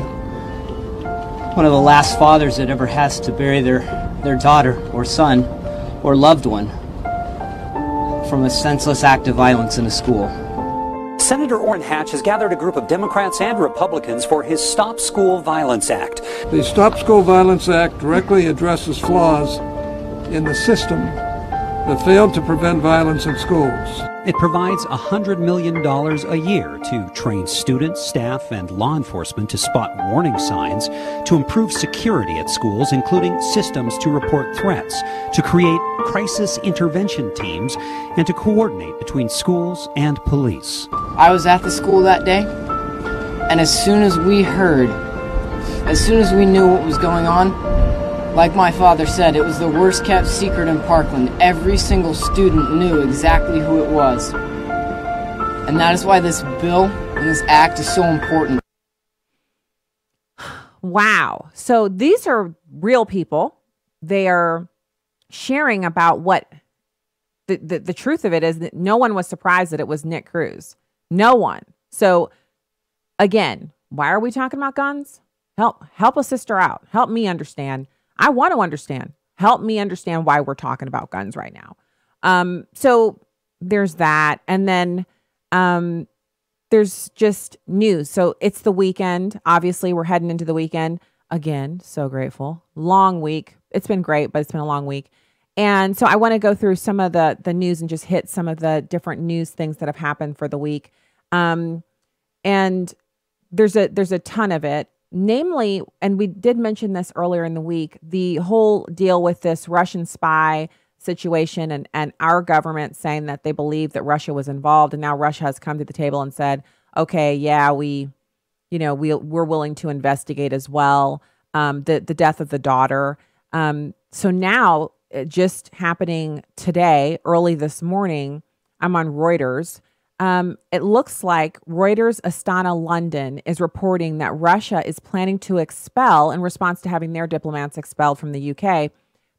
one of the last fathers that ever has to bury their daughter or son or loved one from a senseless act of violence in a school. Senator Orrin Hatch has gathered a group of Democrats and Republicans for his Stop School Violence Act. The Stop School Violence Act directly addresses flaws in the system that failed to prevent violence in schools. It provides $100 million a year to train students, staff, and law enforcement to spot warning signs, to improve security at schools, including systems to report threats, to create crisis intervention teams, and to coordinate between schools and police. I was at the school that day, and as soon as we knew what was going on, like my father said, it was the worst kept secret in Parkland. Every single student knew exactly who it was. And that is why this bill and this act is so important. Wow. So these are real people. They are sharing about what the truth of it is, that no one was surprised that it was Nick Cruz. No one. So again, why are we talking about guns? Help a sister out. Help me understand. I want to understand. Help me understand why we're talking about guns right now. So there's that. And then there's just news. So it's the weekend. Obviously, we're heading into the weekend. Again, so grateful. Long week. It's been great, but it's been a long week. And so I want to go through some of the news and just hit some of the different news things that have happened for the week. And there's a ton of it. Namely, and we did mention this earlier in the week, the whole deal with this Russian spy situation and our government saying that they believe that Russia was involved. And now Russia has come to the table and said, okay, yeah, we're willing to investigate as well the death of the daughter. So now, just happening today, early this morning, I'm on Reuters. It looks like Reuters Astana London is reporting that Russia is planning to expel, in response to having their diplomats expelled from the UK,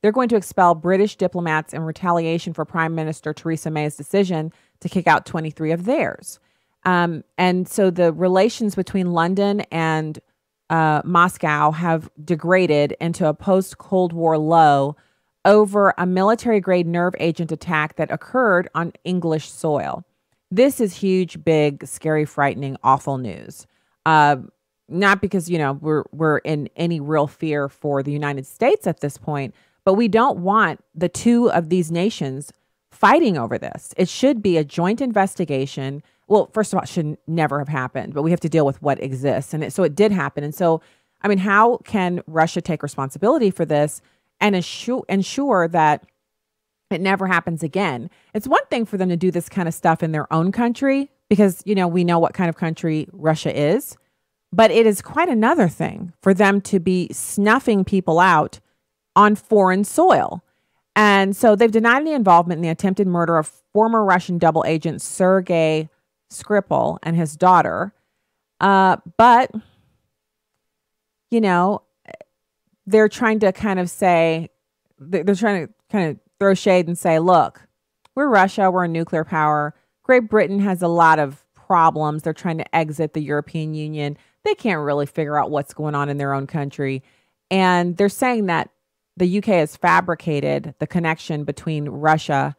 they're going to expel British diplomats in retaliation for Prime Minister Theresa May's decision to kick out 23 of theirs. And so the relations between London and Moscow have degraded into a post-Cold War low over a military-grade nerve agent attack that occurred on English soil. This is huge, big, scary, frightening, awful news. Not because, we're in any real fear for the United States at this point, but we don't want the two of these nations fighting over this. It should be a joint investigation. Well, first of all, it should never have happened, but we have to deal with what exists. And so it did happen. And so, how can Russia take responsibility for this and ensure that it never happens again? It's one thing for them to do this kind of stuff in their own country because, we know what kind of country Russia is. But it is quite another thing for them to be snuffing people out on foreign soil. And so they've denied any involvement in the attempted murder of former Russian double agent Sergei Skripal and his daughter. But, they're trying to kind of say, they're trying to kind of throw shade and say, look, we're Russia, we're a nuclear power. Great Britain has a lot of problems. They're trying to exit the European Union. They can't really figure out what's going on in their own country. And they're saying that the UK has fabricated the connection between Russia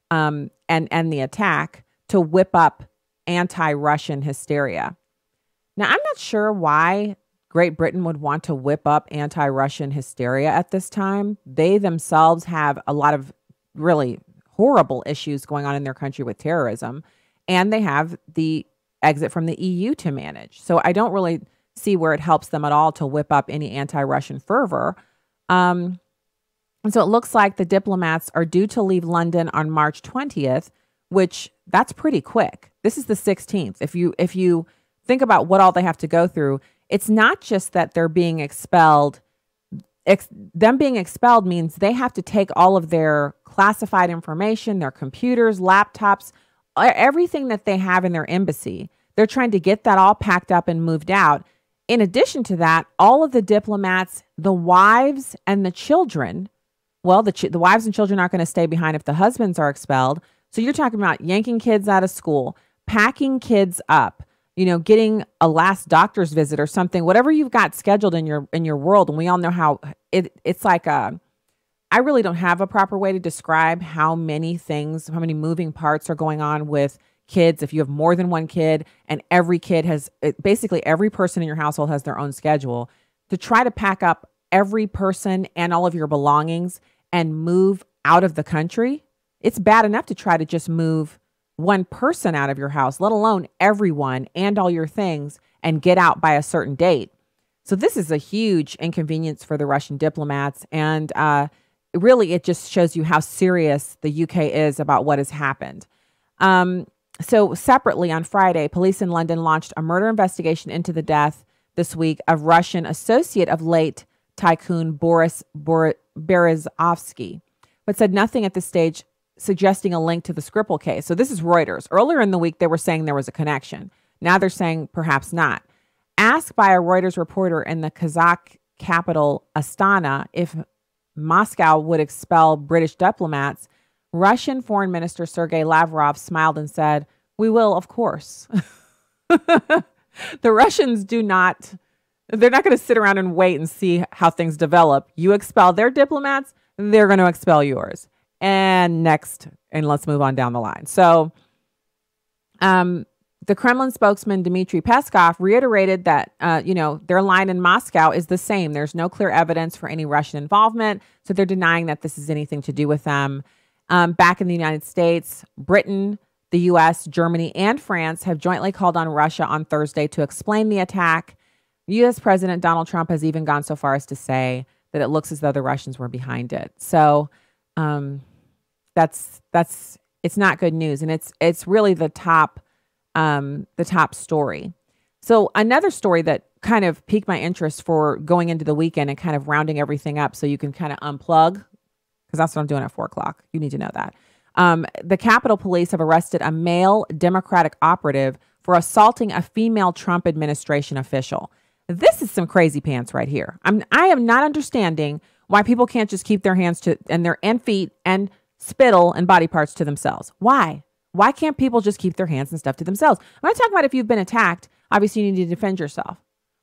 and the attack to whip up anti-Russian hysteria. Now, I'm not sure why Great Britain would want to whip up anti-Russian hysteria at this time. They themselves have a lot of really horrible issues going on in their country with terrorism, and they have the exit from the EU to manage. So I don't really see where it helps them at all to whip up any anti-Russian fervor. And so it looks like the diplomats are due to leave London on March 20th, which that's pretty quick. This is the 16th. If you think about what all they have to go through, it's not just that they're being expelled. Them being expelled means they have to take all of their classified information, their computers, laptops, everything that they have in their embassy. They're trying to get that all packed up and moved out. In addition to that, all of the diplomats, the wives and the children, well, the wives and children aren't going to stay behind if the husbands are expelled. So you're talking about yanking kids out of school, packing kids up, getting a last doctor's visit or something, whatever you've got scheduled in your world. And we all know how it's like I really don't have a proper way to describe how many moving parts are going on with kids. If you have more than one kid and every kid basically every person in your household has their own schedule, to try to pack up every person and all of your belongings and move out of the country, it's bad enough to try to just move one person out of your house, let alone everyone and all your things, and get out by a certain date. So this is a huge inconvenience for the Russian diplomats. And really, it just shows you how serious the UK is about what has happened. So separately on Friday, police in London launched a murder investigation into the death this week of Russian associate of late tycoon Boris Berezovsky, but said nothing at this stage suggesting a link to the Skripal case. So this is Reuters. Earlier in the week, they were saying there was a connection. Now they're saying perhaps not. Asked by a Reuters reporter in the Kazakh capital Astana if Moscow would expel British diplomats, Russian Foreign Minister Sergei Lavrov smiled and said, "We will, of course." The Russians they're not going to sit around and wait and see how things develop. You expel their diplomats, they're going to expel yours. And next, and let's move on down the line. So the Kremlin spokesman Dmitry Peskov reiterated that, their line in Moscow is the same. There's no clear evidence for any Russian involvement. So they're denying that this is anything to do with them. Back in the United States, Britain, the U.S., Germany, and France have jointly called on Russia on Thursday to explain the attack. U.S. President Donald Trump has even gone so far as to say that it looks as though the Russians were behind it. So it's not good news, and it's really the top story. So another story that kind of piqued my interest for going into the weekend and kind of rounding everything up, so you can kind of unplug, because that's what I'm doing at 4:00. You need to know that. The Capitol Police have arrested a male Democratic operative for assaulting a female Trump administration official. This is some crazy pants right here. I am not understanding why people can't just keep their hands and feet and spittle and body parts to themselves. Why? Why can't people just keep their hands and stuff to themselves? I'm not talking about if you've been attacked. Obviously, you need to defend yourself.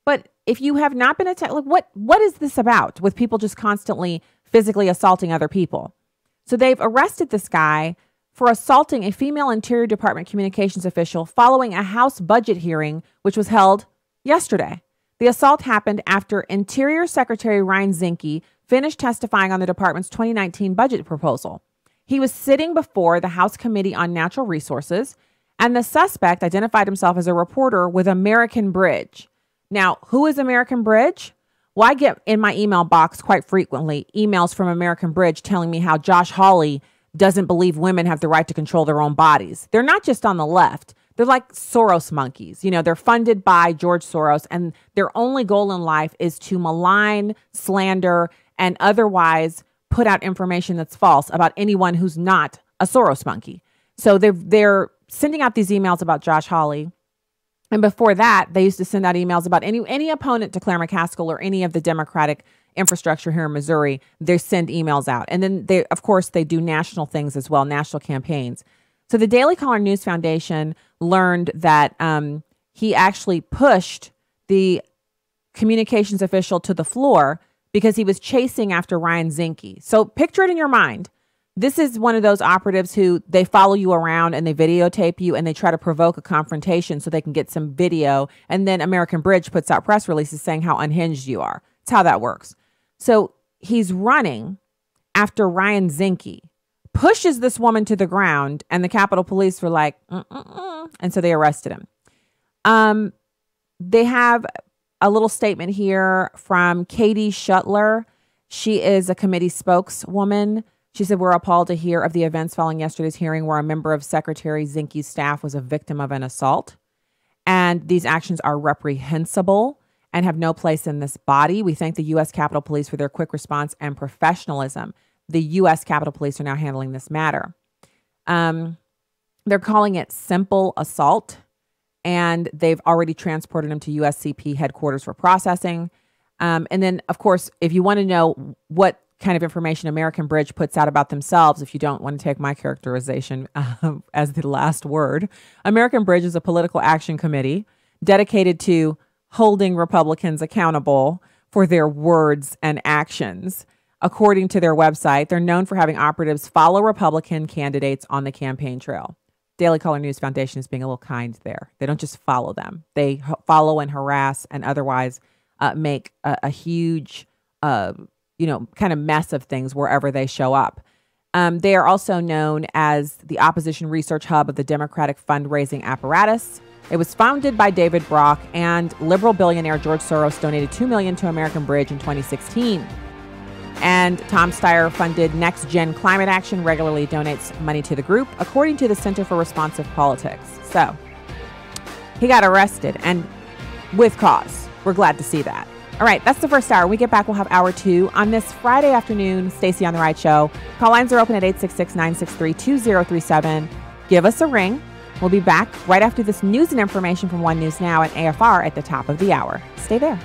But if you have not been attacked, like what is this about with people just constantly physically assaulting other people? So they've arrested this guy for assaulting a female Interior Department communications official following a House budget hearing, which was held yesterday. The assault happened after Interior Secretary Ryan Zinke finished testifying on the department's 2019 budget proposal. He was sitting before the House Committee on Natural Resources, and the suspect identified himself as a reporter with American Bridge. Now, who is American Bridge? Well, I get in my email box quite frequently emails from American Bridge telling me how Josh Hawley doesn't believe women have the right to control their own bodies. They're not just on the left. They're like Soros monkeys. You know, they're funded by George Soros, and their only goal in life is to malign, slander, and otherwise put out information that's false about anyone who's not a Soros monkey. So they're sending out these emails about Josh Hawley. And before that, they used to send out emails about any opponent to Claire McCaskill or any of the Democratic infrastructure here in Missouri. They send emails out. And then they, of course, they do national things as well, national campaigns. So the Daily Caller News Foundation learned that he actually pushed the communications official to the floor because he was chasing after Ryan Zinke. So picture it in your mind. This is one of those operatives who they follow you around and they videotape you and they try to provoke a confrontation so they can get some video. And then American Bridge puts out press releases saying how unhinged you are. That's how that works. So he's running after Ryan Zinke, pushes this woman to the ground, and the Capitol Police were like, and so they arrested him. They have a little statement here from Katie Shuttler. She is a committee spokeswoman. She said, we're appalled to hear of the events following yesterday's hearing where a member of Secretary Zinke's staff was a victim of an assault. And these actions are reprehensible and have no place in this body. We thank the U.S. Capitol Police for their quick response and professionalism. The U.S. Capitol Police are now handling this matter. They're calling it simple assault, and they've already transported him to USCP headquarters for processing. And then, of course, if you want to know what kind of information American Bridge puts out about themselves, if you don't want to take my characterization as the last word, American Bridge is a political action committee dedicated to holding Republicans accountable for their words and actions. According to their website, they're known for having operatives follow Republican candidates on the campaign trail. Daily Caller News Foundation is being a little kind there. They don't just follow them. They follow and harass and otherwise make a huge, kind of mess of things wherever they show up. They are also known as the opposition research hub of the Democratic fundraising apparatus. It was founded by David Brock, and liberal billionaire George Soros donated $2 million to American Bridge in 2016. And Tom Steyer funded Next Gen Climate Action, regularly donates money to the group, according to the Center for Responsive Politics. So he got arrested, and with cause. We're glad to see that. All right, that's the first hour. When we get back, we'll have hour two. On this Friday afternoon, Stacey on the Right Show. Call lines are open at 866-963-2037. Give us a ring. We'll be back right after this news and information from One News Now and AFR at the top of the hour. Stay there.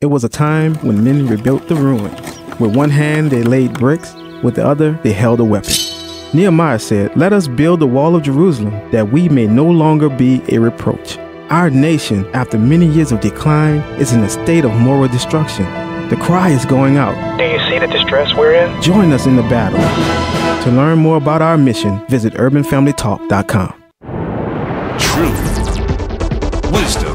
It was a time when men rebuilt the ruins. With one hand they laid bricks, with the other they held a weapon. Nehemiah said, "Let us build the wall of Jerusalem, that we may no longer be a reproach." Our nation, after many years of decline, is in a state of moral destruction. The cry is going out. Do you see the distress we're in? Join us in the battle. To learn more about our mission, visit urbanfamilytalk.com. Truth, wisdom,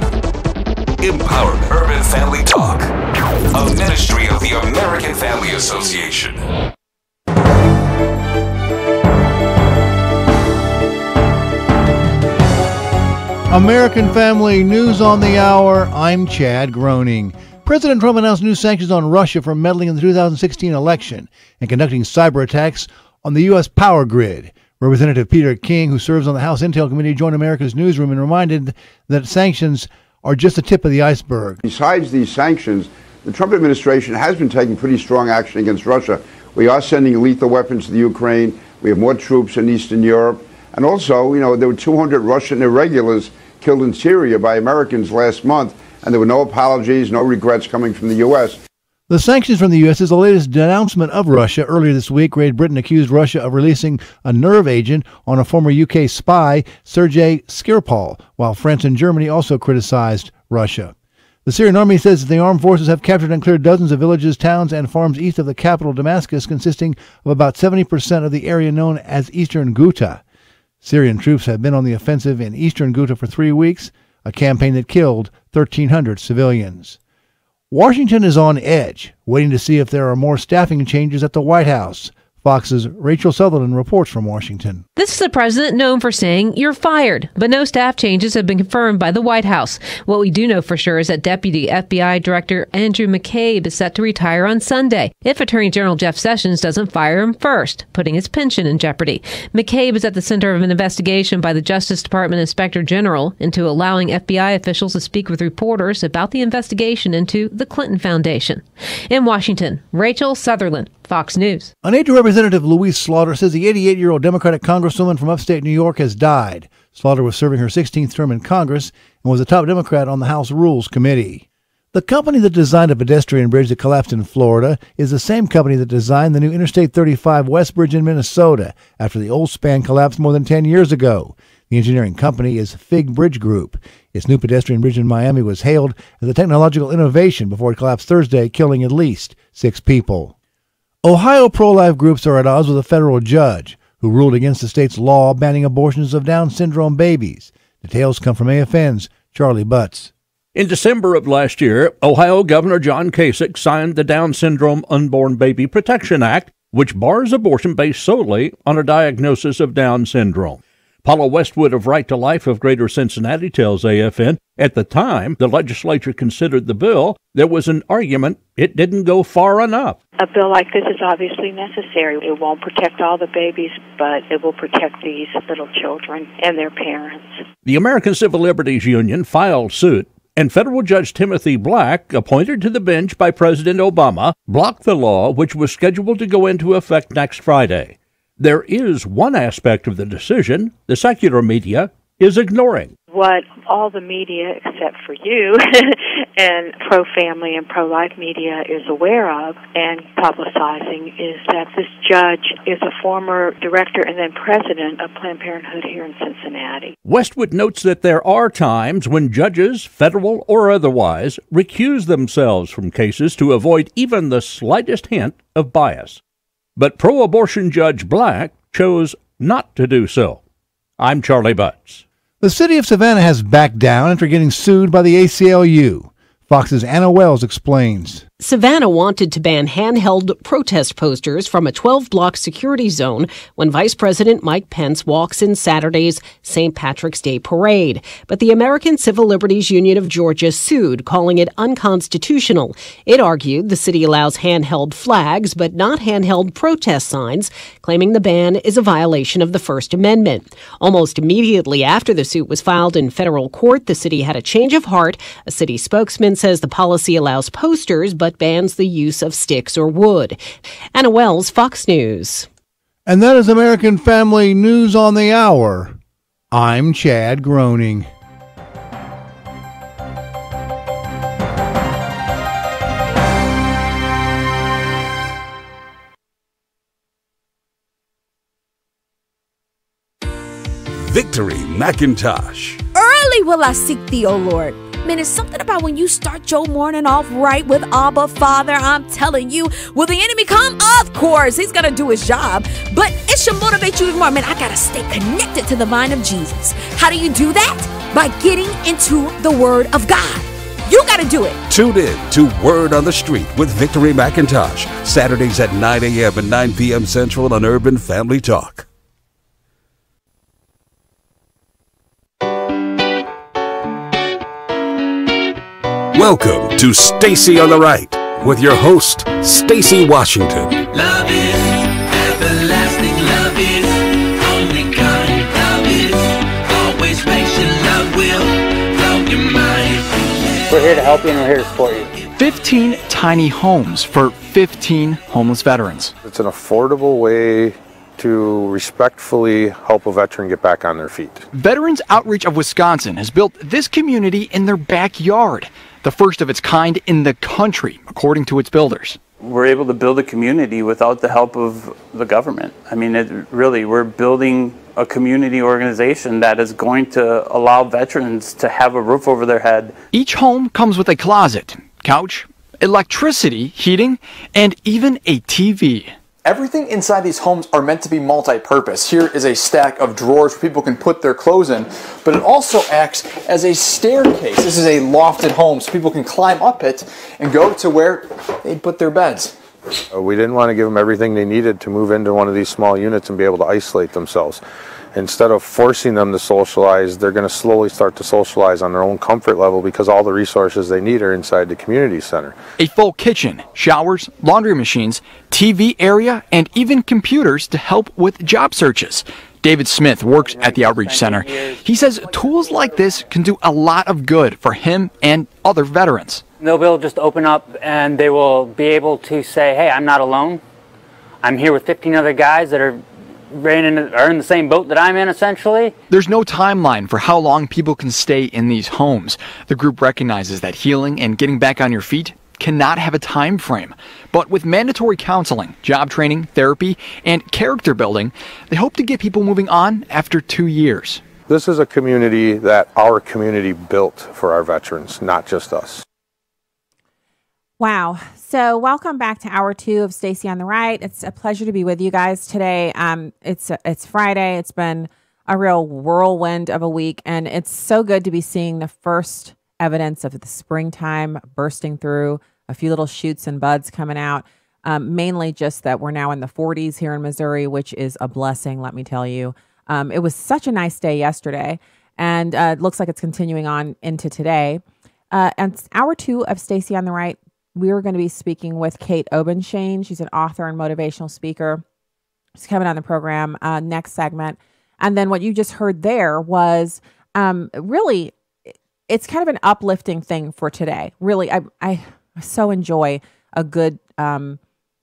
empowerment. Urban Family Talk, a ministry of the American Family Association. American Family News on the Hour. I'm Chad Groening. President Trump announced new sanctions on Russia for meddling in the 2016 election and conducting cyber attacks on the U.S. power grid. Representative Peter King, who serves on the House Intel Committee, joined America's Newsroom and reminded that sanctions are just the tip of the iceberg. Besides these sanctions, the Trump administration has been taking pretty strong action against Russia. We are sending lethal weapons to the Ukraine. We have more troops in Eastern Europe. And also, there were 200 Russian irregulars killed in Syria by Americans last month, and there were no apologies, no regrets coming from the U.S. The sanctions from the U.S. is the latest denouncement of Russia. Earlier this week, Great Britain accused Russia of releasing a nerve agent on a former UK spy, Sergei Skripal, while France and Germany also criticized Russia. The Syrian army says that the armed forces have captured and cleared dozens of villages, towns, and farms east of the capital, Damascus, consisting of about 70% of the area known as Eastern Ghouta. Syrian troops have been on the offensive in Eastern Ghouta for 3 weeks, a campaign that killed 1,300 civilians. Washington is on edge, waiting to see if there are more staffing changes at the White House. Fox's Rachel Sutherland reports from Washington. This is a president known for saying, "You're fired," but no staff changes have been confirmed by the White House. What we do know for sure is that Deputy FBI Director Andrew McCabe is set to retire on Sunday if Attorney General Jeff Sessions doesn't fire him first, putting his pension in jeopardy. McCabe is at the center of an investigation by the Justice Department Inspector General into allowing FBI officials to speak with reporters about the investigation into the Clinton Foundation. In Washington, Rachel Sutherland, Fox News. An aide to Representative Louise Slaughter says the 88-year-old Democratic congresswoman from upstate New York has died. Slaughter was serving her 16th term in Congress and was a top Democrat on the House Rules Committee. The company that designed a pedestrian bridge that collapsed in Florida is the same company that designed the new Interstate 35 West Bridge in Minnesota after the old span collapsed more than 10 years ago. The engineering company is Fig Bridge Group. Its new pedestrian bridge in Miami was hailed as a technological innovation before it collapsed Thursday, killing at least 6 people. Ohio pro-life groups are at odds with a federal judge who ruled against the state's law banning abortions of Down syndrome babies. Details come from AFN's Charlie Butts. In December of last year, Ohio Governor John Kasich signed the Down Syndrome Unborn Baby Protection Act, which bars abortion based solely on a diagnosis of Down syndrome. Paula Westwood of Right to Life of Greater Cincinnati tells AFN, at the time the legislature considered the bill, there was an argument it didn't go far enough. A bill like this is obviously necessary. It won't protect all the babies, but it will protect these little children and their parents. The American Civil Liberties Union filed suit, and federal Judge Timothy Black, appointed to the bench by President Obama, blocked the law, which was scheduled to go into effect next Friday. There is one aspect of the decision the secular media is ignoring. What all the media, except for you, and pro-family and pro-life media is aware of and publicizing is that this judge is a former director and then president of Planned Parenthood here in Cincinnati. Westwood notes that there are times when judges, federal or otherwise, recuse themselves from cases to avoid even the slightest hint of bias. But pro-abortion Judge Black chose not to do so. I'm Charlie Butts. The city of Savannah has backed down after getting sued by the ACLU. Fox's Anna Wells explains. Savannah wanted to ban handheld protest posters from a 12-block security zone when Vice President Mike Pence walks in Saturday's St. Patrick's Day parade. But the American Civil Liberties Union of Georgia sued, calling it unconstitutional. It argued the city allows handheld flags but not handheld protest signs, claiming the ban is a violation of the First Amendment. Almost immediately after the suit was filed in federal court, the city had a change of heart. A city spokesman says the policy allows posters but bans the use of sticks or wood. Anna Wells, Fox News. And that is American Family News on the Hour. I'm Chad Groening. Victory McIntosh. Early will I seek thee, O Lord. Man, it's something about when you start your morning off right with Abba Father. I'm telling you, will the enemy come? Of course, he's going to do his job. But it should motivate you more. Man, I got to stay connected to the vine of Jesus. How do you do that? By getting into the Word of God. You got to do it. Tune in to Word on the Street with Victory McIntosh. Saturdays at 9 a.m. and 9 p.m. Central on Urban Family Talk. Welcome to Stacy on the Right with your host, Stacy Washington. Love is everlasting, love is only kind, love is always patient, love will blow your mind. We're here to help you and we're here to support you. 15 tiny homes for 15 homeless veterans. It's an affordable way to respectfully help a veteran get back on their feet. Veterans Outreach of Wisconsin has built this community in their backyard, the first of its kind in the country, according to its builders. We're able to build a community without the help of the government. I mean, we're building a community organization that is going to allow veterans to have a roof over their head. Each home comes with a closet, couch, electricity, heating, and even a TV. Everything inside these homes are meant to be multi-purpose. Here is a stack of drawers where people can put their clothes in, but it also acts as a staircase. This is a lofted home, so people can climb up it and go to where they'd put their beds. We didn't want to give them everything they needed to move into one of these small units and be able to isolate themselves. Instead of forcing them to socialize, they're going to slowly start to socialize on their own comfort level because all the resources they need are inside the community center. A full kitchen, showers, laundry machines, TV area, and even computers to help with job searches. David Smith works at the Outreach Center. He says tools like this can do a lot of good for him and other veterans. They'll be able to just open up and they will be able to say, hey, I'm not alone. I'm here with 15 other guys that are in the same boat that I'm in, essentially. There's no timeline for how long people can stay in these homes. The group recognizes that healing and getting back on your feet cannot have a time frame. But with mandatory counseling, job training, therapy, and character building, they hope to get people moving on after 2 years. This is a community that our community built for our veterans, not just us. Wow. So welcome back to hour 2 of Stacy on the Right. It's a pleasure to be with you guys today. It's Friday. It's been a real whirlwind of a week, and it's so good to be seeing the first evidence of the springtime bursting through, a few little shoots and buds coming out, mainly just that we're now in the 40s here in Missouri, which is a blessing, let me tell you. It was such a nice day yesterday, and it looks like it's continuing on into today. And hour 2 of Stacy on the Right, we are going to be speaking with Kate Obenshain. She's an author and motivational speaker. She's coming on the program next segment. And then what you just heard there was really, it's kind of an uplifting thing for today. Really, I so enjoy a good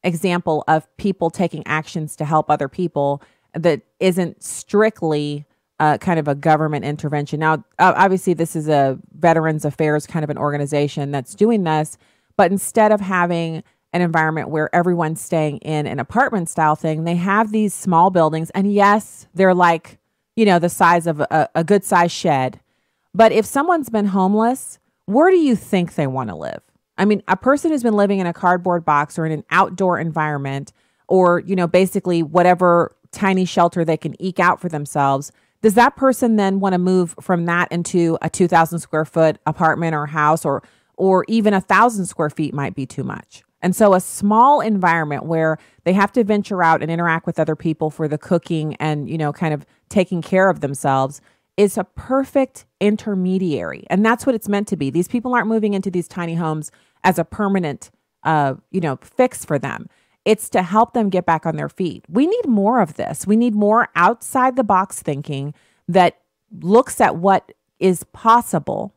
example of people taking actions to help other people that isn't strictly kind of a government intervention. Now, obviously, this is a Veterans Affairs kind of an organization that's doing this. But instead of having an environment where everyone's staying in an apartment style thing, they have these small buildings. And yes, they're like, the size of a good sized shed. But if someone's been homeless, where do you think they want to live? I mean, a person who's been living in a cardboard box or in an outdoor environment or, basically whatever tiny shelter they can eke out for themselves, does that person then want to move from that into a 2,000 square foot apartment or house or even 1,000 square feet might be too much? And so a small environment where they have to venture out and interact with other people for the cooking and, kind of taking care of themselves is a perfect intermediary. And that's what it's meant to be. These people aren't moving into these tiny homes as a permanent, fix for them. It's to help them get back on their feet. We need more of this. We need more outside the box thinking that looks at what is possible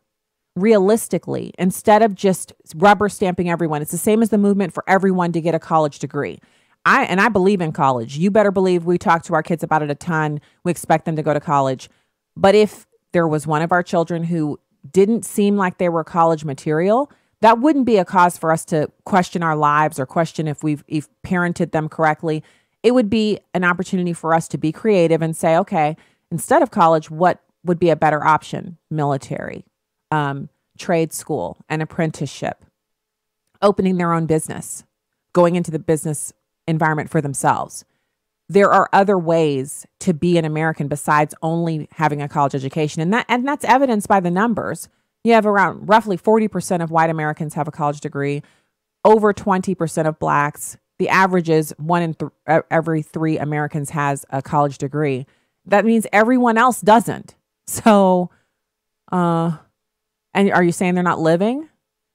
realistically, instead of just rubber stamping everyone. It's the same as the movement for everyone to get a college degree. I believe in college. You better believe we talk to our kids about it a ton. We expect them to go to college. But if there was one of our children who didn't seem like they were college material, that wouldn't be a cause for us to question our lives or question if we've parented them correctly. It would be an opportunity for us to be creative and say, okay, instead of college, what would be a better option? Military. Trade school, an apprenticeship, opening their own business, going into the business environment for themselves. There are other ways to be an American besides only having a college education. And that's evidenced by the numbers. You have around roughly 40% of white Americans have a college degree, over 20% of blacks. The average is 1 in every 3 Americans has a college degree. That means everyone else doesn't. So, and are you saying they're not living?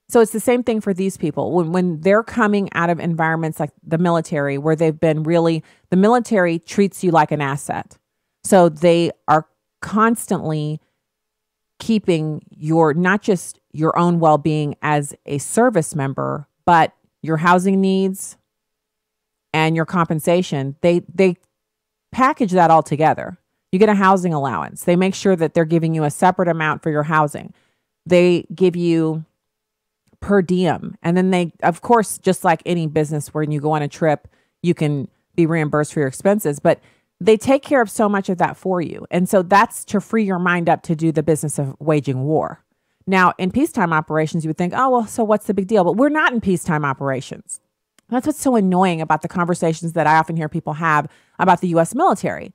So it's the same thing for these people. When they're coming out of environments like the military, where they've been the military treats you like an asset. So they are constantly keeping not just your own well-being as a service member, but your housing needs and your compensation, they package that all together. You get a housing allowance. They make sure that they're giving you a separate amount for your housing. They give you per diem. And then they, of course, just like any business when you go on a trip, you can be reimbursed for your expenses, but they take care of so much of that for you. And so that's to free your mind up to do the business of waging war. Now, in peacetime operations, you would think, oh, well, so what's the big deal? But we're not in peacetime operations. That's what's so annoying about the conversations that I often hear people have about the U.S. military.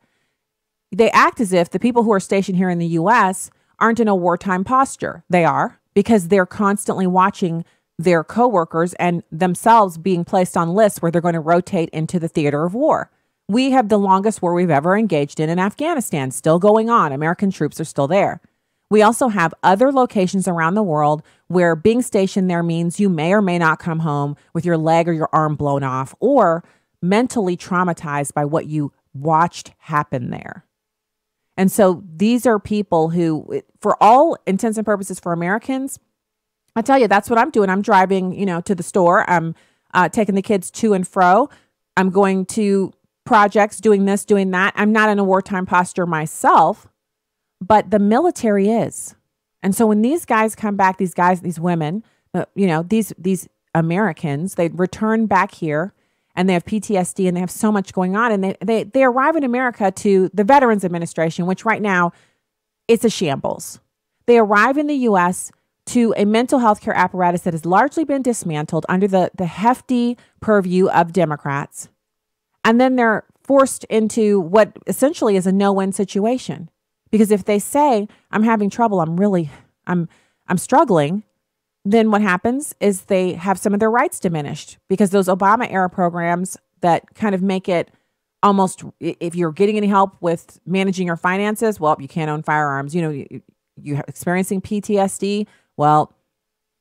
They act as if the people who are stationed here in the U.S. aren't in a wartime posture. They are, because they're constantly watching their coworkers and themselves being placed on lists where they're going to rotate into the theater of war. We have the longest war we've ever engaged in Afghanistan, still going on. American troops are still there. We also have other locations around the world where being stationed there means you may or may not come home with your leg or your arm blown off or mentally traumatized by what you watched happen there. And so these are people who, for all intents and purposes for Americans, I tell you, that's what I'm doing. I'm driving, to the store. I'm taking the kids to and fro. I'm going to projects, doing this, doing that. I'm not in a wartime posture myself, but the military is. And so when these guys come back, these women, these Americans, they return back here and they have PTSD and they have so much going on. And they arrive in America to the Veterans Administration, which right now it's a shambles. They arrive in the U.S. to a mental health care apparatus that has largely been dismantled under the hefty purview of Democrats. And then they're forced into what essentially is a no-win situation. Because if they say, I'm having trouble, I'm struggling, then what happens is they have some of their rights diminished because those Obama era programs that kind of make it almost, if you're getting any help with managing your finances, well, you can't own firearms. You're experiencing PTSD. Well,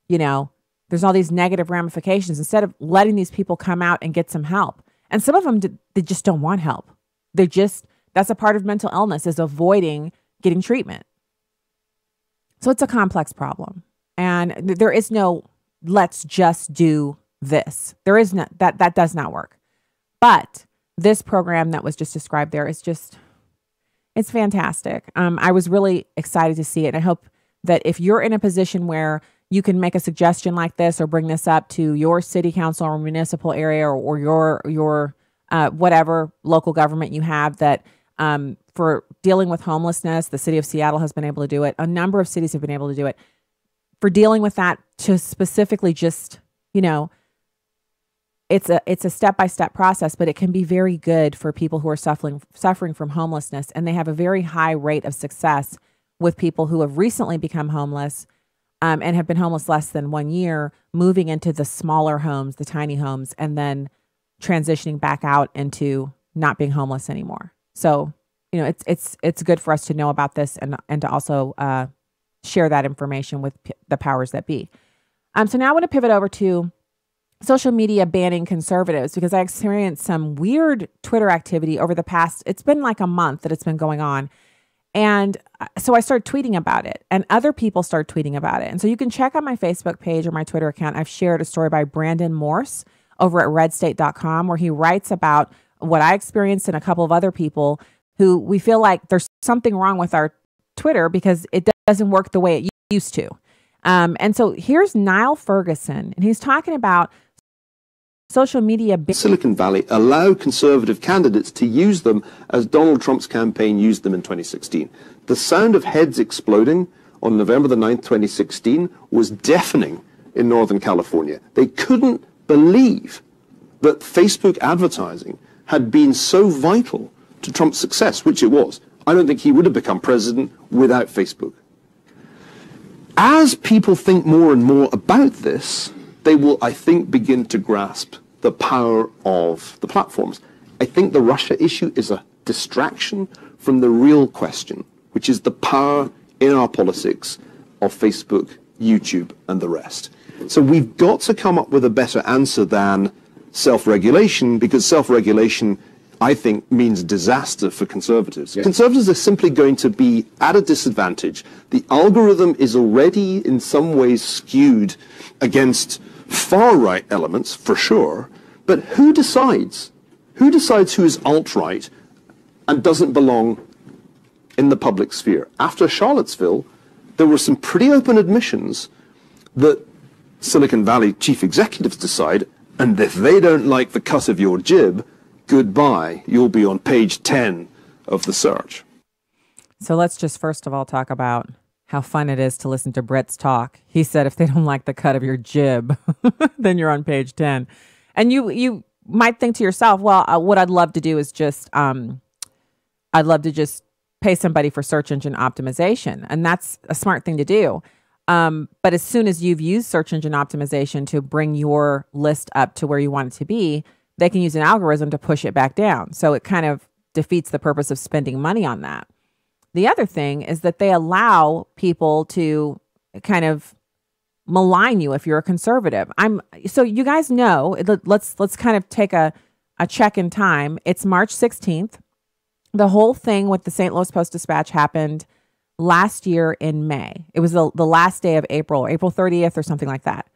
there's all these negative ramifications instead of letting these people come out and get some help. And some of them, they just don't want help. That's a part of mental illness, is avoiding getting treatment. So it's a complex problem. And there is no, let's just do this. There is no, that does not work. But this program that was just described there is it's fantastic. I was really excited to see it. And I hope that if you're in a position where you can make a suggestion like this or bring this up to your city council or municipal area or your whatever local government you have, that for dealing with homelessness, the city of Seattle has been able to do it. A number of cities have been able to do it. For dealing with that, to specifically just, it's a step-by-step process, but it can be very good for people who are suffering from homelessness. And they have a very high rate of success with people who have recently become homeless and have been homeless less than 1 year, moving into the smaller homes, the tiny homes, and then transitioning back out into not being homeless anymore. So, it's good for us to know about this and to also share that information with the powers that be. So now I want to pivot over to social media banning conservatives, because I experienced some weird Twitter activity over the past, it's been like a month that it's been going on. And so I started tweeting about it and other people start tweeting about it. And so you can check out my Facebook page or my Twitter account. I've shared a story by Brandon Morse over at redstate.com where he writes about what I experienced and a couple of other people who we feel like there's something wrong with our Twitter because it doesn't work the way it used to. And so here's Niall Ferguson, and he's talking about social media. Silicon Valley allow conservative candidates to use them as Donald Trump's campaign used them in 2016. The sound of heads exploding on November the 9th, 2016 was deafening in Northern California. They couldn't believe that Facebook advertising had been so vital to Trump's success, which it was. I don't think he would have become president without Facebook. As people think more and more about this, they will, I think, begin to grasp the power of the platforms. I think the Russia issue is a distraction from the real question, which is the power in our politics of Facebook, YouTube, and the rest. So we've got to come up with a better answer than self-regulation, because self-regulation I think, means disaster for conservatives. Yeah. Conservatives are simply going to be at a disadvantage. The algorithm is already in some ways skewed against far-right elements, for sure, but who decides? Who decides who is alt-right and doesn't belong in the public sphere? After Charlottesville, there were some pretty open admissions that Silicon Valley chief executives decide, and if they don't like the cut of your jib, goodbye, you'll be on page 10 of the search. So let's just first of all talk about how fun it is to listen to Brits talk. He said if they don't like the cut of your jib, then you're on page 10. And you might think to yourself, well, what I'd love to do is just, I'd love to just pay somebody for search engine optimization. And that's a smart thing to do. But as soon as you've used search engine optimization to bring your list up to where you want it to be, they can use an algorithm to push it back down. So it kind of defeats the purpose of spending money on that. The other thing is that they allow people to kind of malign you if you're a conservative. So you guys know, let's kind of take a check in time. It's March 16th. The whole thing with the St. Louis Post-Dispatch happened last year in May. It was the last day of April 30th or something like that.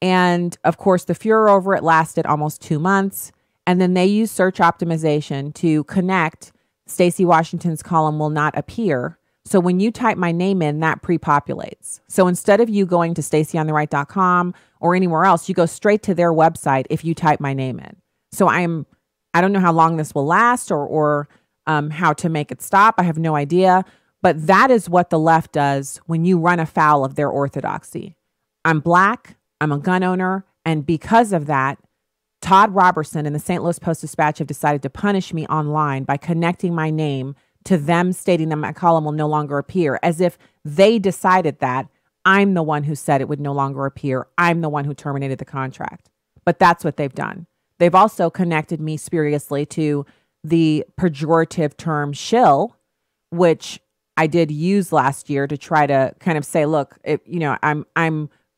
And of course, the furor over it lasted almost 2 months. And then they used search optimization to connect Stacey Washington's column will not appear. So when you type my name in, that pre-populates. So instead of you going to stacyontheright.com or anywhere else, you go straight to their website if you type my name in. So I don't know how long this will last or how to make it stop. I have no idea. But that is what the left does when you run afoul of their orthodoxy. I'm Black. I'm a gun owner. And because of that, Todd Robertson and the St. Louis Post-Dispatch have decided to punish me online by connecting my name to them stating that my column will no longer appear, as if they decided that I'm the one who said it would no longer appear. I'm the one who terminated the contract. But that's what they've done. They've also connected me spuriously to the pejorative term shill, which I did use last year to try to kind of say, look,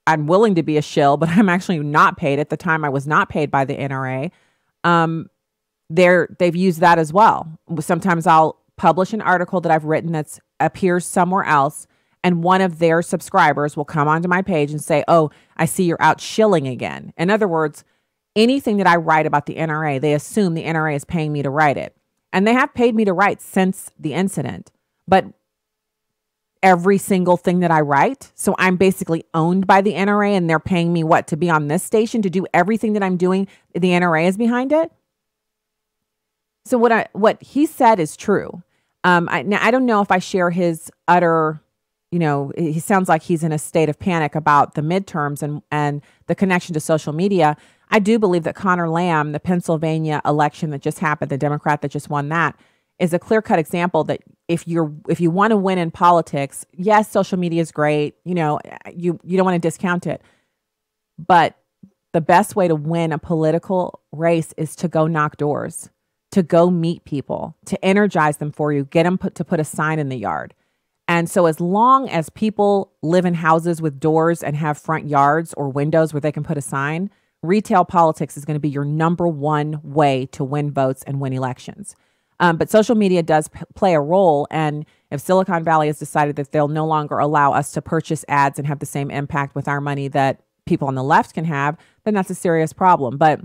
I'm willing to be a shill, but I'm actually not paid. At the time, I was not paid by the NRA. They've used that as well. Sometimes I'll publish an article that I've written that appears somewhere else, and one of their subscribers will come onto my page and say, oh, I see you're out shilling again. In other words, anything that I write about the NRA, they assume the NRA is paying me to write it. And they have paid me to write since the incident. But every single thing that I write. So I'm basically owned by the NRA and they're paying me to be on this station to do everything that I'm doing. The NRA is behind it. So what he said is true. Now I don't know if I share his utter, he sounds like he's in a state of panic about the midterms and the connection to social media. I do believe that Connor Lamb, the Pennsylvania election that just happened, the Democrat that just won that, is a clear-cut example that if you want to win in politics, yes, social media is great. You don't want to discount it. But the best way to win a political race is to go knock doors, to go meet people, to energize them for you, get them to put a sign in the yard. And so as long as people live in houses with doors and have front yards or windows where they can put a sign, retail politics is going to be your number one way to win votes and win elections. But social media does play a role. And if Silicon Valley has decided that they'll no longer allow us to purchase ads and have the same impact with our money that people on the left can have, then that's a serious problem. But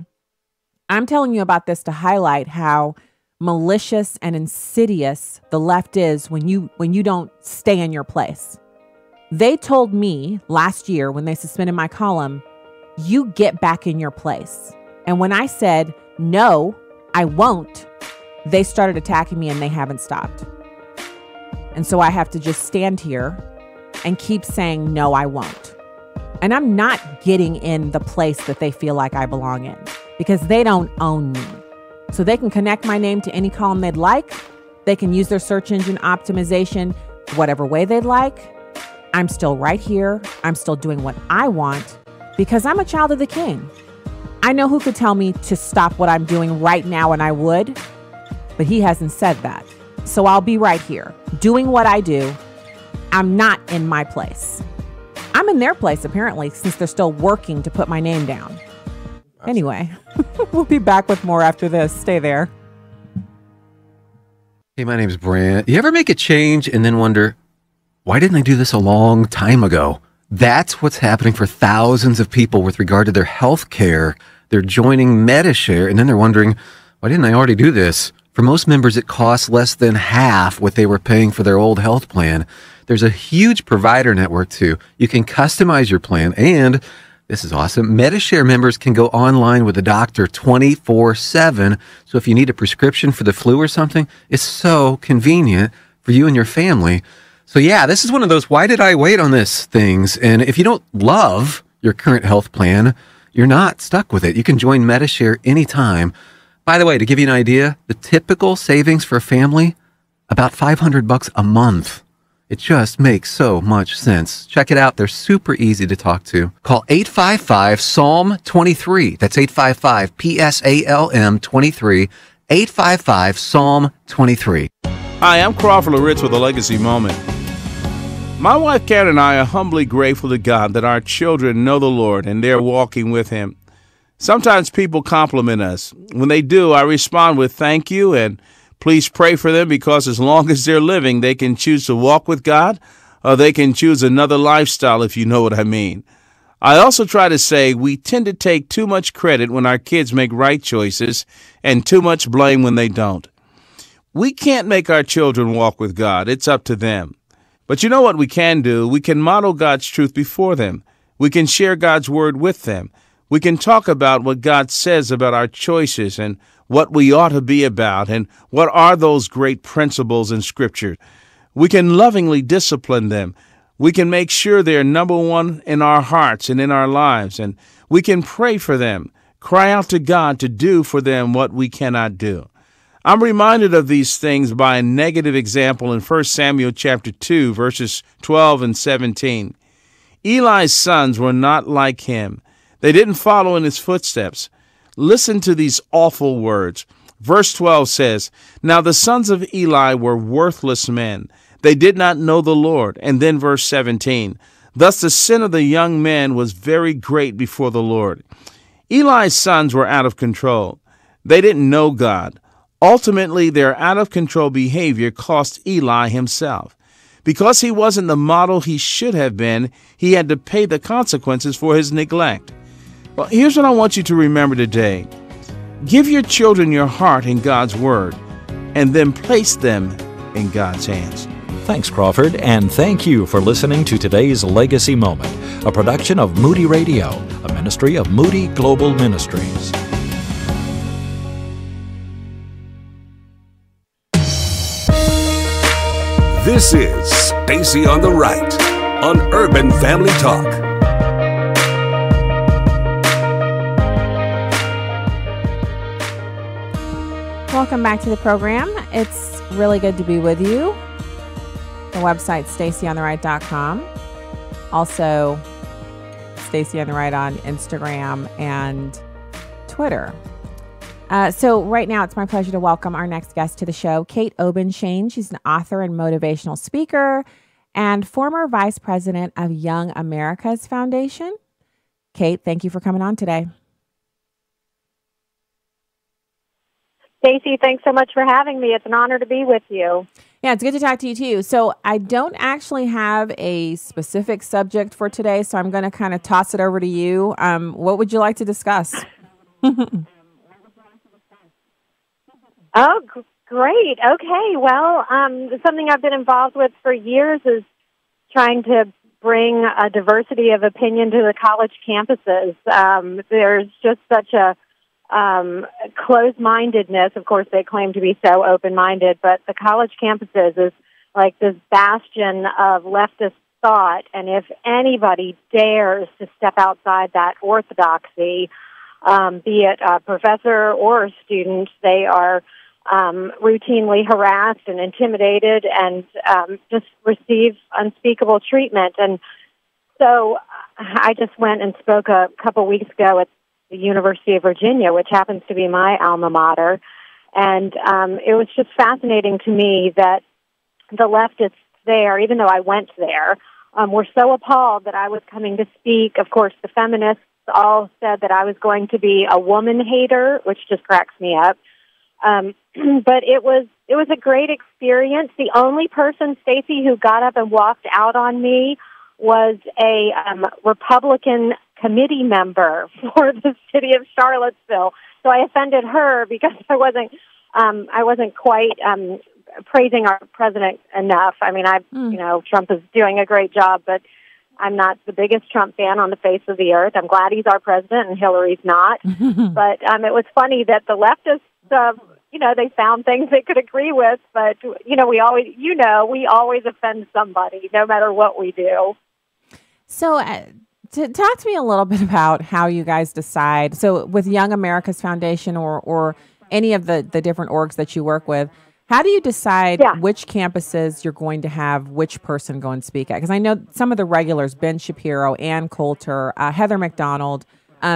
I'm telling you about this to highlight how malicious and insidious the left is when you don't stay in your place. They told me last year when they suspended my column, you get back in your place. And when I said, no, I won't, they started attacking me and they haven't stopped. And so I have to just stand here and keep saying, no, I won't. And I'm not getting in the place that they feel like I belong in because they don't own me. So they can connect my name to any column they'd like. They can use their search engine optimization whatever way they'd like. I'm still right here. I'm still doing what I want because I'm a child of the king. I know who could tell me to stop what I'm doing right now, and I would. But he hasn't said that. So I'll be right here doing what I do. I'm not in my place. I'm in their place, apparently, since they're still working to put my name down. Anyway, we'll be back with more after this. Stay there. Hey, my name's Brant. You ever make a change and then wonder, why didn't I do this a long time ago? That's what's happening for thousands of people with regard to their health care. They're joining Medishare, and then they're wondering, why didn't I already do this? For most members, it costs less than half what they were paying for their old health plan. There's a huge provider network, too. You can customize your plan, and this is awesome. Medishare members can go online with a doctor 24/7. So if you need a prescription for the flu or something, it's so convenient for you and your family. So yeah, this is one of those why did I wait on this things. And if you don't love your current health plan, you're not stuck with it. You can join Medishare anytime. By the way, to give you an idea, the typical savings for a family, about $500 a month. It just makes so much sense. Check it out. They're super easy to talk to. Call 855-PSALM-23. That's 855-PSALM-23. 855-PSALM-23. Hi, I'm Crawford Loritz with a Legacy Moment. My wife Karen and I are humbly grateful to God that our children know the Lord and they're walking with Him. Sometimes people compliment us. When they do, I respond with thank you and please pray for them, because as long as they're living, they can choose to walk with God or they can choose another lifestyle, if you know what I mean. I also try to say we tend to take too much credit when our kids make right choices and too much blame when they don't. We can't make our children walk with God. It's up to them. But you know what we can do? We can model God's truth before them. We can share God's word with them. We can talk about what God says about our choices and what we ought to be about, and what are those great principles in Scripture. We can lovingly discipline them. We can make sure they're number one in our hearts and in our lives, and we can pray for them, cry out to God to do for them what we cannot do. I'm reminded of these things by a negative example in 1 Samuel chapter 2, verses 12 and 17. Eli's sons were not like him. They didn't follow in his footsteps. Listen to these awful words. Verse 12 says, "Now the sons of Eli were worthless men. They did not know the Lord." And then verse 17, "Thus the sin of the young men was very great before the Lord." Eli's sons were out of control. They didn't know God. Ultimately, their out-of-control behavior cost Eli himself. Because he wasn't the model he should have been, he had to pay the consequences for his neglect. Well, here's what I want you to remember today. Give your children your heart in God's Word, and then place them in God's hands. Thanks, Crawford, and thank you for listening to today's Legacy Moment, a production of Moody Radio, a ministry of Moody Global Ministries. This is Stacy on the Right on Urban Family Talk. Welcome back to the program. It's really good to be with you. The website, stacyontheright.com. Also, Stacy on the Right on Instagram and Twitter. So right now, it's my pleasure to welcome our next guest to the show, Kate Obenshain. She's an author and motivational speaker and former vice president of Young America's Foundation. Kate, thank you for coming on today. Stacy, thanks so much for having me. It's an honor to be with you. Yeah, it's good to talk to you too. So I don't actually have a specific subject for today, so I'm going to kind of toss it over to you. What would you like to discuss? Oh, great. Okay. Well, something I've been involved with for years is trying to bring a diversity of opinion to the college campuses. There's just such a closed-mindedness. Of course, they claim to be so open-minded, but the college campuses is like this bastion of leftist thought, and if anybody dares to step outside that orthodoxy, be it a professor or a student, they are routinely harassed and intimidated and just receive unspeakable treatment. And so I just went and spoke a couple weeks ago at the University of Virginia, which happens to be my alma mater. And it was just fascinating to me that the leftists there, even though I went there, were so appalled that I was coming to speak. Of course, the feminists all said that I was going to be a woman hater, which just cracks me up. But it was It was a great experience. The only person, Stacy, who got up and walked out on me was a Republican committee member for the city of Charlottesville. So I offended her because I wasn't quite praising our president enough. I mean, Trump is doing a great job, but I'm not the biggest Trump fan on the face of the earth. I'm glad he's our president and Hillary's not. But it was funny that the leftists, they found things they could agree with, but we always offend somebody, no matter what we do. So, talk to me a little bit about how you guys decide. So, with Young America's Foundation or any of the different orgs that you work with, how do you decide which campuses you're going to have which person go and speak at? Because I know some of the regulars, Ben Shapiro, Ann Coulter, Heather McDonald,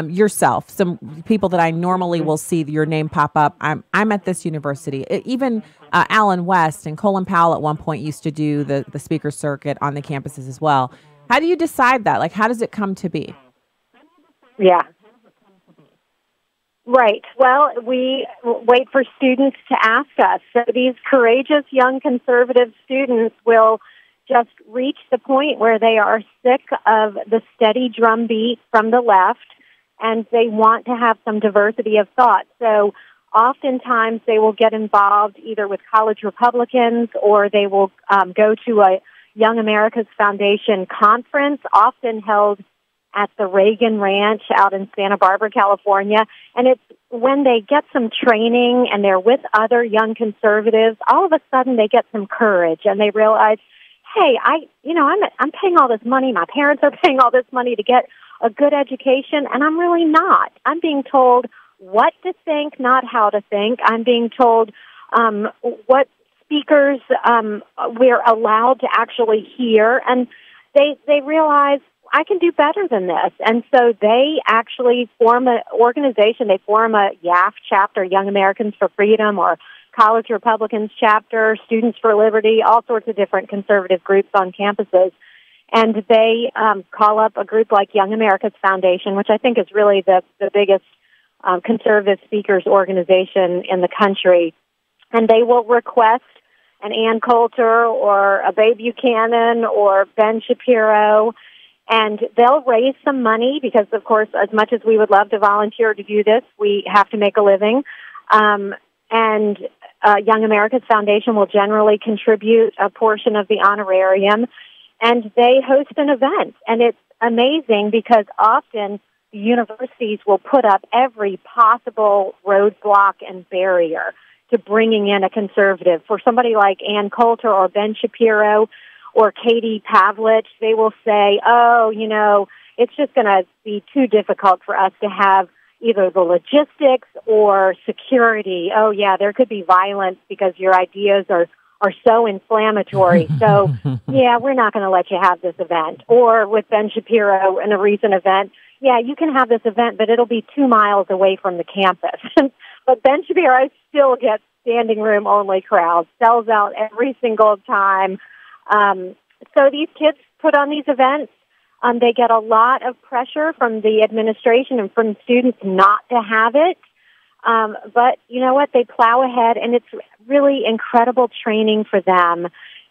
yourself, some people that I normally will see your name pop up. I'm at this university. Even Alan West and Colin Powell at one point used to do the speaker circuit on the campuses as well. How do you decide that? Like, how does it come to be? Yeah. Right. Well, we wait for students to ask us. So these courageous young conservative students will just reach the point where they are sick of the steady drumbeat from the left, and they want to have some diversity of thought. So oftentimes they will get involved either with college Republicans, or they will go to a Young America's Foundation conference, often held at the Reagan Ranch out in Santa Barbara, California. And it's when they get some training and they're with other young conservatives, all of a sudden they get some courage and they realize, hey, I'm paying all this money. My parents are paying all this money to get a good education, and I'm really not. I'm being told what to think, not how to think. I'm being told what speakers we're allowed to actually hear, and they realize I can do better than this. And so they actually form an organization. They form a YAF chapter, Young Americans for Freedom, or College Republicans chapter, Students for Liberty, all sorts of different conservative groups on campuses. And they call up a group like Young America's Foundation, which I think is really the biggest conservative speakers organization in the country. And they will request an Ann Coulter or a Babe Buchanan or Ben Shapiro, and they'll raise some money because, of course, as much as we would love to volunteer to do this, we have to make a living. And Young America's Foundation will generally contribute a portion of the honorarium, and they host an event. And it's amazing because often the universities will put up every possible roadblock and barrier to bringing in a conservative. For somebody like Ann Coulter or Ben Shapiro or Katie Pavlich, they will say, it's just going to be too difficult for us to have either the logistics or security. Oh, yeah, there could be violence because your ideas are so inflammatory. So, yeah, we're not going to let you have this event. Or with Ben Shapiro in a recent event, yeah, you can have this event, but it'll be 2 miles away from the campus. But Ben Shapiro still gets standing room only crowds, sells out every single time. So these kids put on these events. They get a lot of pressure from the administration and from students not to have it. But you know what? They plow ahead, and it's really incredible training for them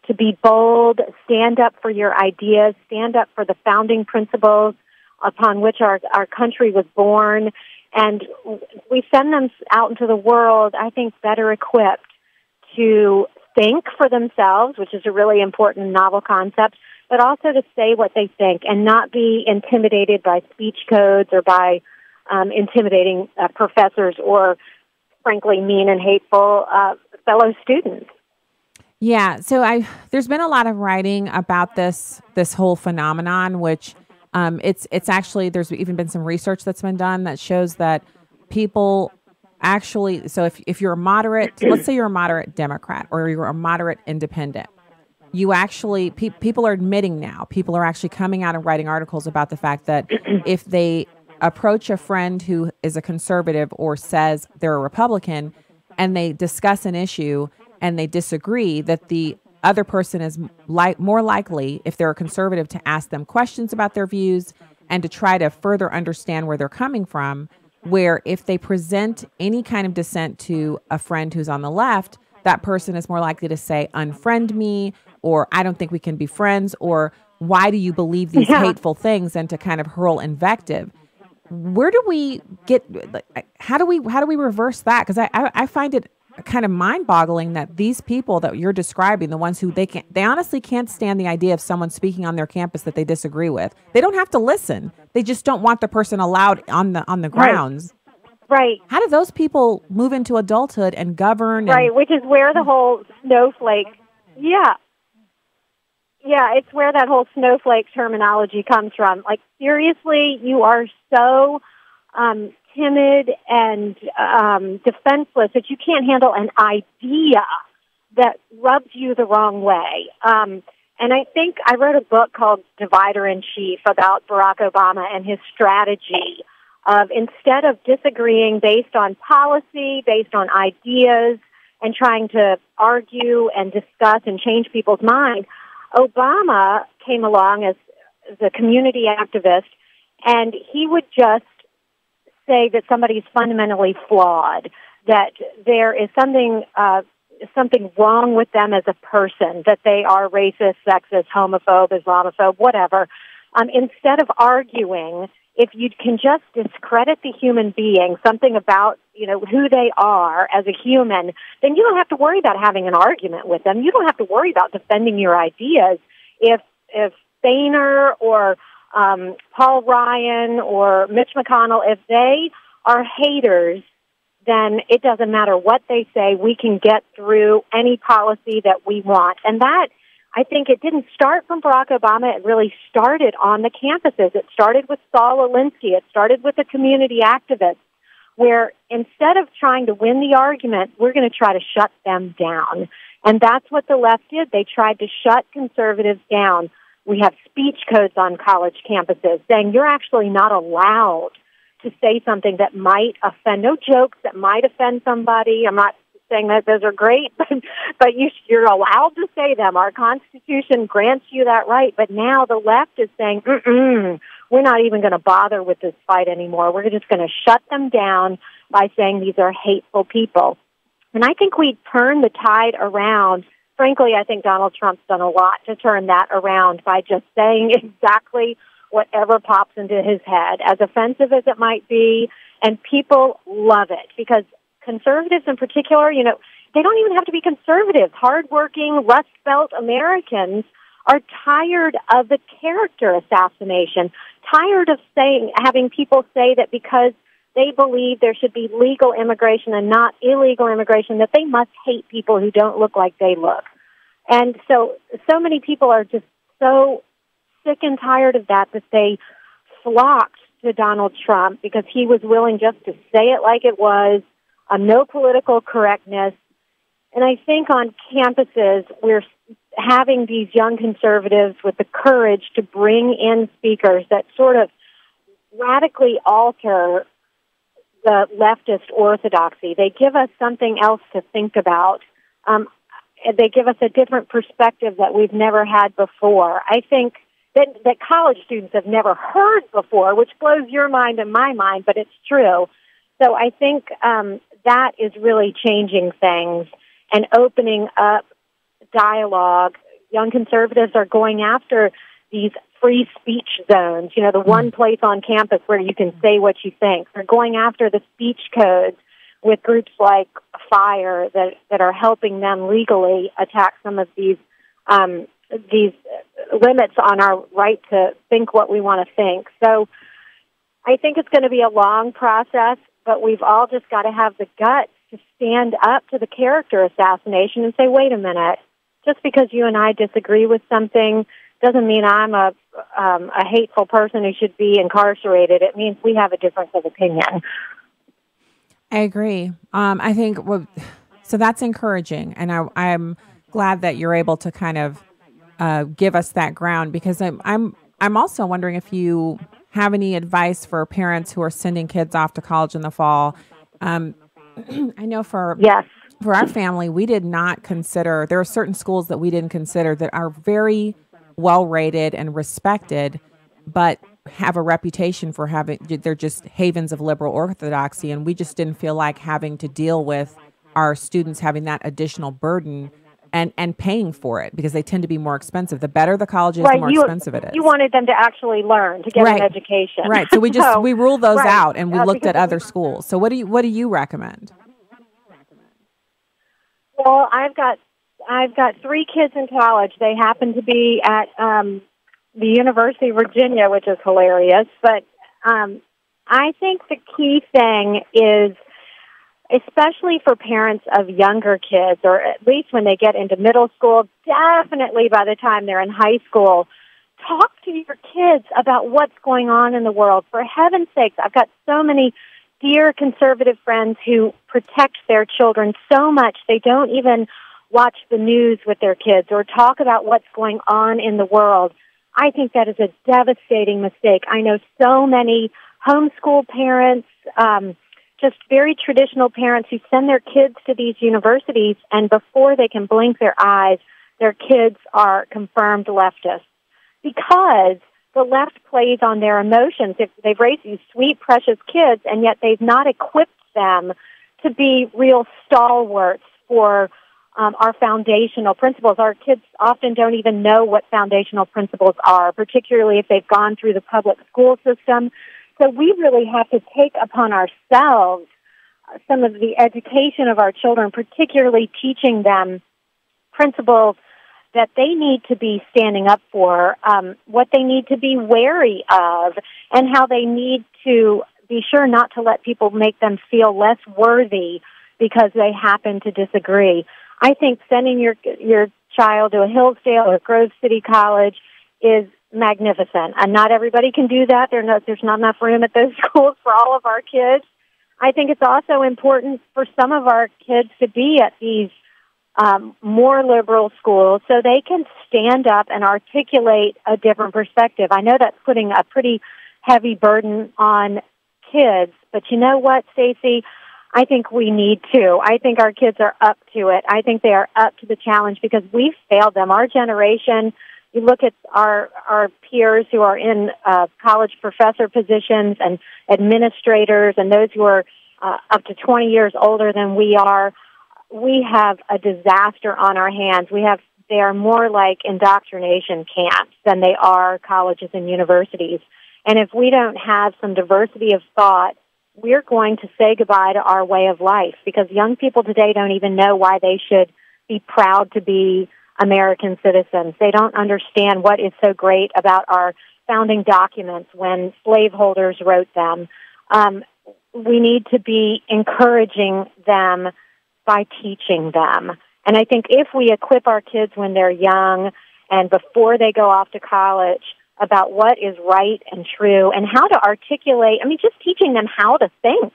to be bold, stand up for your ideas, stand up for the founding principles upon which our country was born. And we send them out into the world, I think, better equipped to think for themselves, which is a really important novel concept, but also to say what they think and not be intimidated by speech codes or by intimidating professors or, frankly, mean and hateful fellow students. Yeah, so there's been a lot of writing about this whole phenomenon, which it's actually, there's even been some research that's been done that shows that people actually, so if you're a moderate, let's say you're a moderate Democrat or you're a moderate independent, you actually, people are admitting now, people are actually coming out and writing articles about the fact that if they approach a friend who is a conservative or says they're a Republican and they discuss an issue and they disagree, that the other person is more likely, if they're a conservative, to ask them questions about their views and to try to further understand where they're coming from, where if they present any kind of dissent to a friend who's on the left, that person is more likely to say, unfriend me, or I don't think we can be friends, or why do you believe these hateful things, and to kind of hurl invective. Where do we get, how do we reverse that? Because I find it kind of mind-boggling that these people that you're describing, the ones who they honestly can't stand the idea of someone speaking on their campus that they disagree with. They don't have to listen. They just don't want the person allowed on the grounds. Right. How do those people move into adulthood and govern? Right, which is where the whole snowflake, yeah, it's where that whole snowflake terminology comes from. Like, seriously, you are so timid and defenseless that you can't handle an idea that rubs you the wrong way. And I think I wrote a book called Divider in Chief about Barack Obama and his strategy of, instead of disagreeing based on policy, based on ideas, and trying to argue and discuss and change people's minds, Obama came along as the community activist, and he would just say that somebody's fundamentally flawed, that there is something wrong with them as a person, that they are racist, sexist, homophobe, Islamophobe, whatever. Instead of arguing, if you can just discredit the human being, something about, who they are as a human, then you don't have to worry about having an argument with them. You don't have to worry about defending your ideas. If Boehner or Paul Ryan or Mitch McConnell, if they are haters, then it doesn't matter what they say. We can get through any policy that we want. And that, I think, it didn't start from Barack Obama. It really started on the campuses. It started with Saul Alinsky. It started with the community activists, where instead of trying to win the argument, we're going to try to shut them down. And that's what the left did. They tried to shut conservatives down. We have speech codes on college campuses saying you're actually not allowed to say something that might offend, no jokes that might offend somebody. I'm not saying that those are great, but you're allowed to say them. Our Constitution grants you that right. But now the left is saying, we're not even going to bother with this fight anymore. We're just going to shut them down by saying these are hateful people. And I think we turn the tide around. Frankly, I think Donald Trump's done a lot to turn that around by just saying exactly whatever pops into his head, as offensive as it might be, and people love it because conservatives in particular, they don't even have to be conservatives. Hardworking, Rust Belt Americans are tired of the character assassination, tired of having people say that because they believe there should be legal immigration and not illegal immigration, that they must hate people who don't look like they look. And so many people are just so sick and tired of that they flocked to Donald Trump because he was willing just to say it like it was, no political correctness. And I think on campuses, we're having these young conservatives with the courage to bring in speakers that sort of radically alter the leftist orthodoxy. They give us something else to think about. They give us a different perspective that we've never had before. I think that college students have never heard before, which blows your mind and my mind, but it's true. So I think that is really changing things and opening up dialogue. Young conservatives are going after these free speech zones, the one place on campus where you can say what you think. They're going after the speech codes with groups like FIRE that are helping them legally attack some of these limits on our right to think what we want to think. So I think it's going to be a long process, but we've all just got to have the guts to stand up to the character assassination and say, wait a minute, just because you and I disagree with something doesn't mean I'm a hateful person who should be incarcerated. It means we have a difference of opinion. I agree. I think, so that's encouraging. And I'm glad that you're able to kind of give us that ground, because I'm also wondering if you have any advice for parents who are sending kids off to college in the fall. I know for our family, we did not consider, there are certain schools that we didn't consider that are very well rated and respected, but have a reputation for they're just havens of liberal orthodoxy. And we just didn't feel like having to deal with our students having that additional burden and paying for it because they tend to be more expensive. The better the college is, the more expensive it is. You wanted them to actually learn, to get an education. Right. So we ruled those out and we looked at other because schools. So what do you recommend? Well, I've got 3 kids in college. They happen to be at the University of Virginia, which is hilarious. But I think the key thing is, especially for parents of younger kids, or at least when they get into middle school, definitely by the time they're in high school, talk to your kids about what's going on in the world. For heaven's sakes, I've got so many dear conservative friends who protect their children so much they don't even watch the news with their kids or talk about what's going on in the world. I think that is a devastating mistake. I know so many homeschool parents, just very traditional parents who send their kids to these universities, and before they can blink their eyes, their kids are confirmed leftists because the left plays on their emotions. They've raised these sweet, precious kids, and yet they've not equipped them to be real stalwarts for our foundational principles. Our kids often don't even know what foundational principles are, particularly if they've gone through the public school system. So we really have to take upon ourselves some of the education of our children, particularly teaching them principles that they need to be standing up for, what they need to be wary of, and how they need to be sure not to let people make them feel less worthy because they happen to disagree. I think sending your child to a Hillsdale or Grove City College is magnificent, and not everybody can do that. There's not enough room at those schools for all of our kids. I think it's also important for some of our kids to be at these more liberal schools so they can stand up and articulate a different perspective. I know that's putting a pretty heavy burden on kids, but you know what, Stacey? I think we need to. I think our kids are up to it. I think they are up to the challenge because we've failed them. Our generation, you look at our peers who are in college professor positions and administrators and those who are up to 20 years older than we are, we have a disaster on our hands. They are more like indoctrination camps than they are colleges and universities. And if we don't have some diversity of thought, we're going to say goodbye to our way of life because young people today don't even know why they should be proud to be American citizens. They don't understand what is so great about our founding documents when slaveholders wrote them. We need to be encouraging them by teaching them. And I think if we equip our kids when they're young and before they go off to college about what is right and true and how to articulate, just teaching them how to think,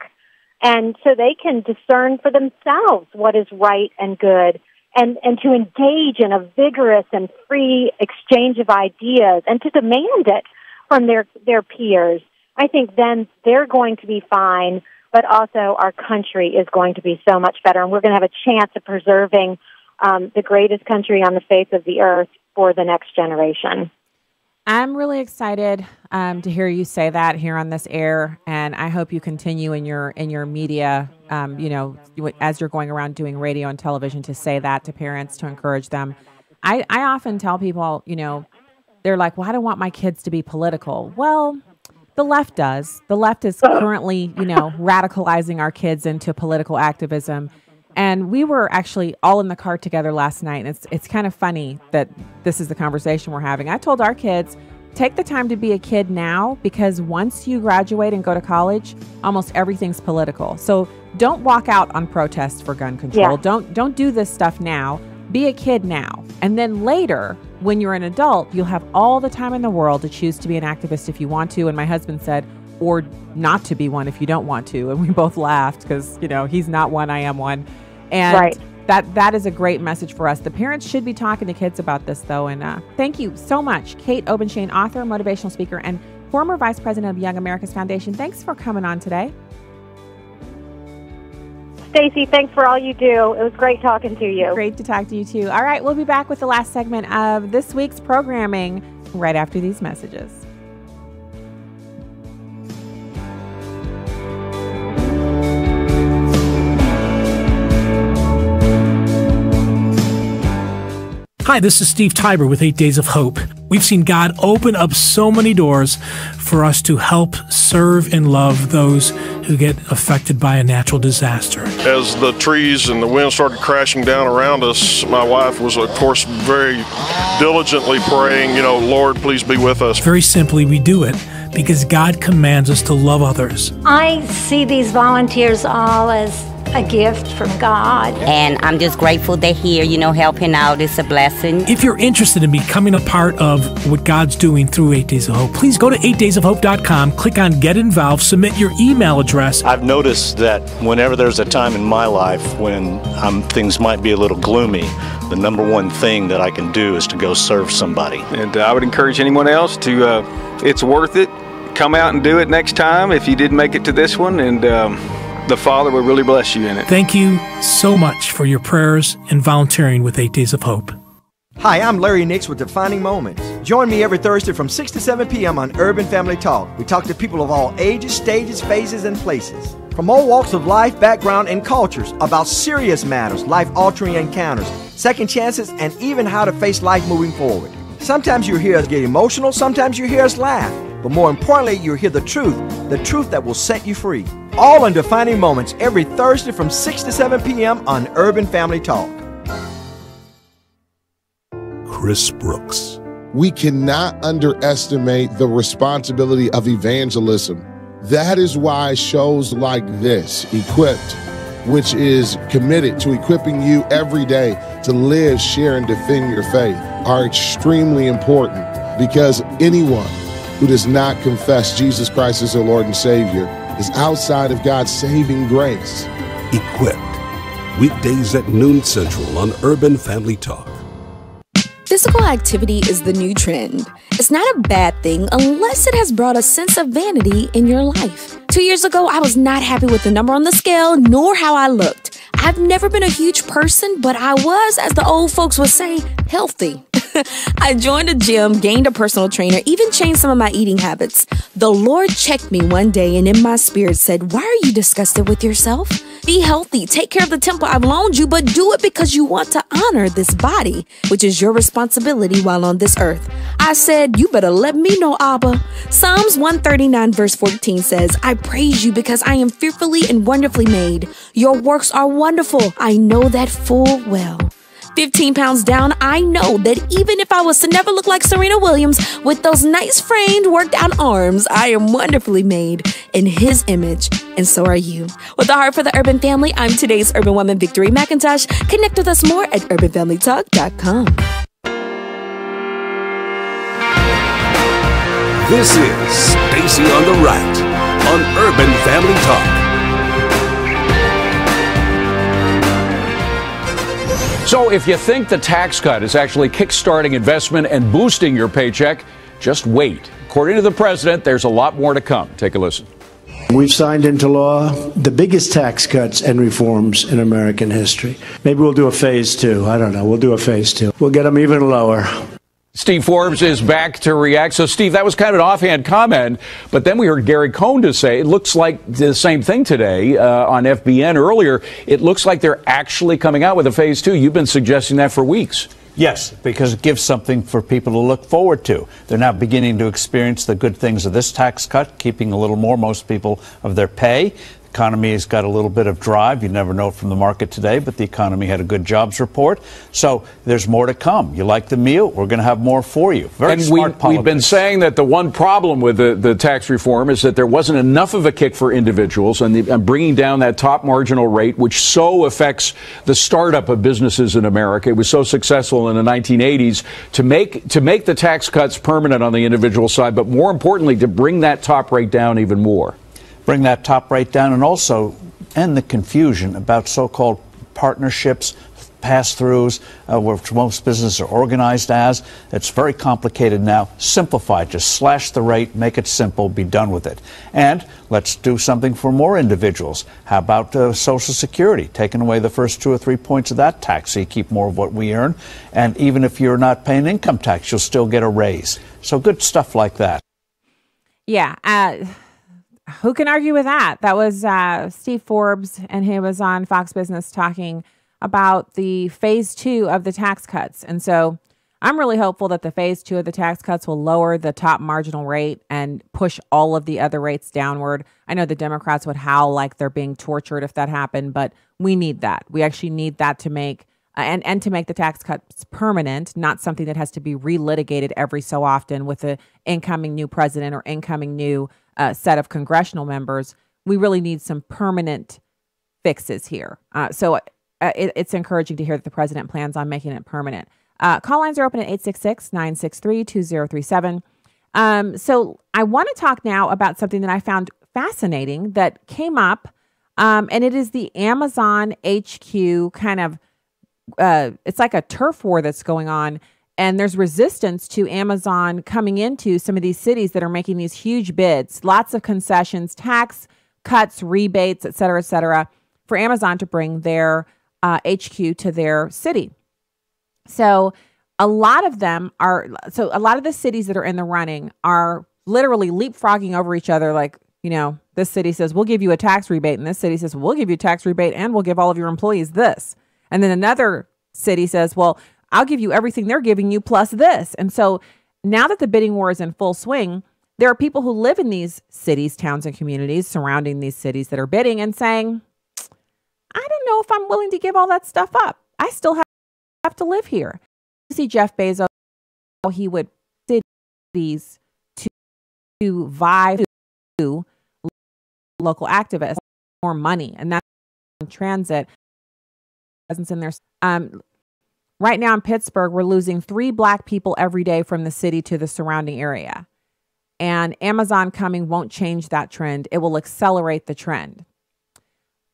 and so they can discern for themselves what is right and good, and to engage in a vigorous and free exchange of ideas and to demand it from their peers. I think then they're going to be fine, but also our country is going to be so much better, and we're going to have a chance of preserving the greatest country on the face of the earth for the next generation. I'm really excited to hear you say that here on this air, and I hope you continue in your media, as you're going around doing radio and television, to say that to parents, to encourage them. I often tell people, they're like, well, I don't want my kids to be political. Well, the left does. The left is currently, radicalizing our kids into political activism. And we were actually all in the car together last night. And it's kind of funny that this is the conversation we're having. I told our kids, take the time to be a kid now, because once you graduate and go to college, almost everything's political. So don't walk out on protests for gun control. Yeah. Don't do this stuff now. Be a kid now. And then later, when you're an adult, you'll have all the time in the world to choose to be an activist if you want to. And my husband said, or not to be one if you don't want to. And we both laughed because, he's not one, I am one. And right. that is a great message for us. The parents should be talking to kids about this, though. And thank you so much, Kate Obenshain, author, motivational speaker, and former vice president of Young America's Foundation. Thanks for coming on today. Stacey, thanks for all you do. It was great talking to you. Great to talk to you, too. All right, we'll be back with the last segment of this week's programming right after these messages. Hi, this is Steve Tiber with 8 Days of Hope. We've seen God open up so many doors for us to help serve and love those who get affected by a natural disaster. As the trees and the wind started crashing down around us, my wife was, of course, very diligently praying, Lord, please be with us. Very simply, we do it because God commands us to love others. I see these volunteers all as a gift from God. And I'm just grateful they're here, helping out is a blessing. If you're interested in becoming a part of what God's doing through 8 Days of Hope, please go to 8daysofhope.com, click on Get Involved, submit your email address. I've noticed that whenever there's a time in my life when things might be a little gloomy, the number one thing that I can do is to go serve somebody. And I would encourage anyone else to, it's worth it. Come out and do it next time if you did make it to this one, and the Father will really bless you in it. Thank you so much for your prayers and volunteering with 8 Days of Hope. Hi, I'm Larry Nix with Defining Moments. Join me every Thursday from 6 to 7 p.m. on Urban Family Talk. We talk to people of all ages, stages, phases, and places. From all walks of life, background, and cultures about serious matters, life-altering encounters, second chances, and even how to face life moving forward. Sometimes you hear us get emotional, sometimes you hear us laugh. But more importantly, you'll hear the truth that will set you free. All in Defining Moments every Thursday from 6 to 7 p.m. on Urban Family Talk. Chris Brooks. We cannot underestimate the responsibility of evangelism. That is why shows like this, Equipped, which is committed to equipping you every day to live, share, and defend your faith, are extremely important, because anyone who does not confess Jesus Christ as their Lord and Savior is outside of God's saving grace. Equipped. Weekdays at noon Central on Urban Family Talk. Physical activity is the new trend. It's not a bad thing unless it has brought a sense of vanity in your life. 2 years ago, I was not happy with the number on the scale nor how I looked. I've never been a huge person, but I was, as the old folks would say, healthy. I joined a gym, gained a personal trainer, even changed some of my eating habits. The Lord checked me one day and in my spirit said, "Why are you disgusted with yourself? Be healthy, take care of the temple I've loaned you, but do it because you want to honor this body, which is your responsibility while on this earth." I said, "You better let me know, Abba." Psalms 139 verse 14 says, "I praise you because I am fearfully and wonderfully made. Your works are wonderful. I know that full well." 15 pounds down, I know that even if I was to never look like Serena Williams with those nice framed, worked out arms, I am wonderfully made in His image, and so are you. With a heart for the urban family, I'm today's urban woman, Victory McIntosh. Connect with us more at urbanfamilytalk.com. This is Stacy on the Right on Urban Family Talk. So if you think the tax cut is actually kickstarting investment and boosting your paycheck, just wait. According to the president, there's a lot more to come. Take a listen. We've signed into law the biggest tax cuts and reforms in American history. Maybe we'll do a phase two. I don't know. We'll do a phase two. We'll get them even lower. Steve Forbes is back to react. So, Steve, that was kind of an offhand comment, but then we heard Gary Cohn to say it looks like the same thing today on FBN earlier. It looks like they're actually coming out with a phase two. You've been suggesting that for weeks. Yes, because it gives something for people to look forward to. They're now beginning to experience the good things of this tax cut, keeping a little more, most people, of their pay. The economy has got a little bit of drive. You never know it from the market today, but the economy had a good jobs report. So there's more to come. You like the meal? We're going to have more for you. Very smart politics. We've been saying that the one problem with the tax reform is that there wasn't enough of a kick for individuals, and bringing down that top marginal rate, which so affects the startup of businesses in America. It was so successful in the 1980s to make the tax cuts permanent on the individual side, but more importantly, to bring that top rate down even more. Bring that top rate down and also end the confusion about so-called partnerships, pass-throughs, which most businesses are organized as. It's very complicated now. Simplify it. Just slash the rate, make it simple, be done with it. And let's do something for more individuals. How about Social Security? Taking away the first 2 or 3 points of that tax so you keep more of what we earn. And even if you're not paying income tax, you'll still get a raise. So good stuff like that. Yeah. Who can argue with that? That was Steve Forbes, and he was on Fox Business talking about the phase two of the tax cuts. And so I'm really hopeful that the phase 2 of the tax cuts will lower the top marginal rate and push all of the other rates downward. I know the Democrats would howl like they're being tortured if that happened, but we need that. We actually need that to make and to make the tax cuts permanent, not something that has to be relitigated every so often with the incoming new president or incoming new set of congressional members. We really need some permanent fixes here. So it's encouraging to hear that the president plans on making it permanent. Call lines are open at 866-963-2037. So I want to talk now about something that I found fascinating that came up, and it is the Amazon HQ kind of, it's like a turf war that's going on, and there's resistance to Amazon coming into some of these cities that are making these huge bids, lots of concessions, tax cuts, rebates, et cetera, for Amazon to bring their HQ to their city. So a lot of the cities that are in the running are literally leapfrogging over each other. Like, this city says, we'll give you a tax rebate. And this city says, we'll give you a tax rebate and we'll give all of your employees this. And then another city says, well, I'll give you everything they're giving you plus this. And so now that the bidding war is in full swing, there are people who live in these cities, towns, and communities surrounding these cities that are bidding and saying, I don't know if I'm willing to give all that stuff up. I still have to live here. You see Jeff Bezos, how he would cities to vie to local activists more money, and that's transit presence in there. Right now in Pittsburgh, we're losing 3 Black people every day from the city to the surrounding area, and Amazon coming won't change that trend. It will accelerate the trend.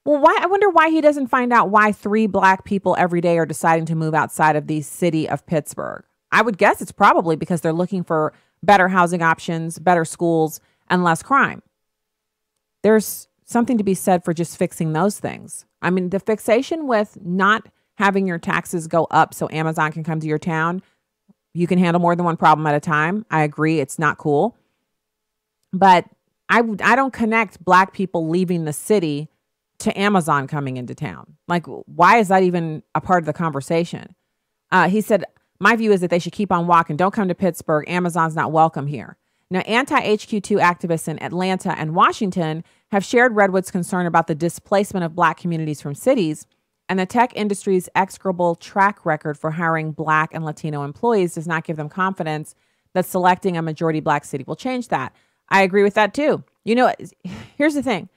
Well, I wonder why he doesn't find out why 3 Black people every day are deciding to move outside of the city of Pittsburgh. I would guess it's probably because they're looking for better housing options, better schools, and less crime. There's something to be said for just fixing those things. I mean, the fixation with not having your taxes go up so Amazon can come to your town, you can handle more than one problem at a time. I agree, it's not cool. But I don't connect Black people leaving the city to Amazon coming into town. Like, why is that even a part of the conversation? He said, my view is that they should keep on walking. Don't come to Pittsburgh. Amazon's not welcome here. Now, anti-HQ2 activists in Atlanta and Washington have shared Redwood's concern about the displacement of Black communities from cities, and the tech industry's execrable track record for hiring Black and Latino employees does not give them confidence that selecting a majority Black city will change that. I agree with that too. Here's the thing.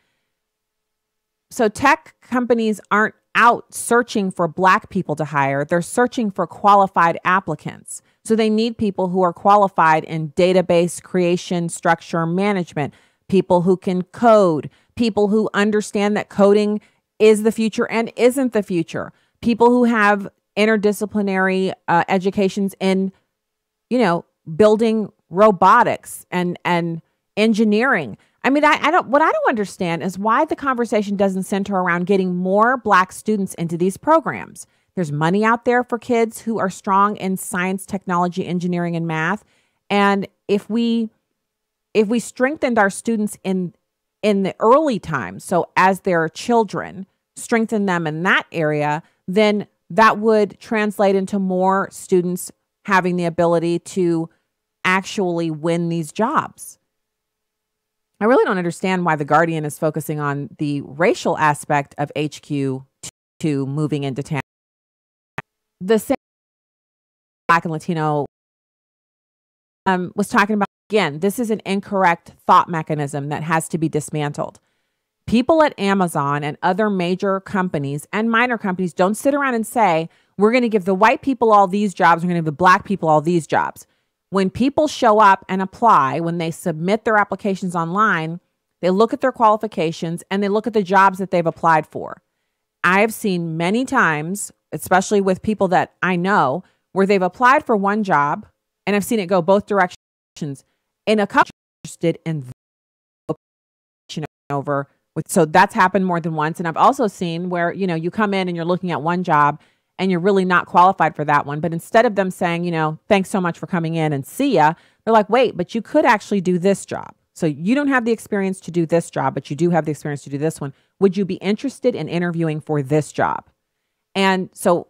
So tech companies aren't out searching for Black people to hire. They're searching for qualified applicants. So they need people who are qualified in database creation, structure, management, people who can code, people who understand that coding is the future and isn't the future, people who have interdisciplinary educations in, building robotics and engineering. I mean, what I don't understand is why the conversation doesn't center around getting more Black students into these programs. There's money out there for kids who are strong in science, technology, engineering, and math. And if we strengthened our students in the early times, so as they're children, strengthen them in that area, then that would translate into more students having the ability to actually win these jobs. I really don't understand why The Guardian is focusing on the racial aspect of HQ2 moving into town. The same Black and Latino was talking about, again, this is an incorrect thought mechanism that has to be dismantled. People at Amazon and other major companies and minor companies don't sit around and say, we're going to give the white people all these jobs, we're going to give the Black people all these jobs. When people show up and apply, when they submit their applications online, they look at their qualifications and they look at the jobs that they've applied for. I have seen many times, especially with people that I know, where they've applied for one job, and I've seen it go both directions. In a couple, interested in over with, so that's happened more than once. And I've also seen where, you come in and you're looking at one job and you're really not qualified for that one. But instead of them saying, thanks so much for coming in and see ya, they're like, wait, but you could actually do this job. So you don't have the experience to do this job, but you do have the experience to do this one. Would you be interested in interviewing for this job? And so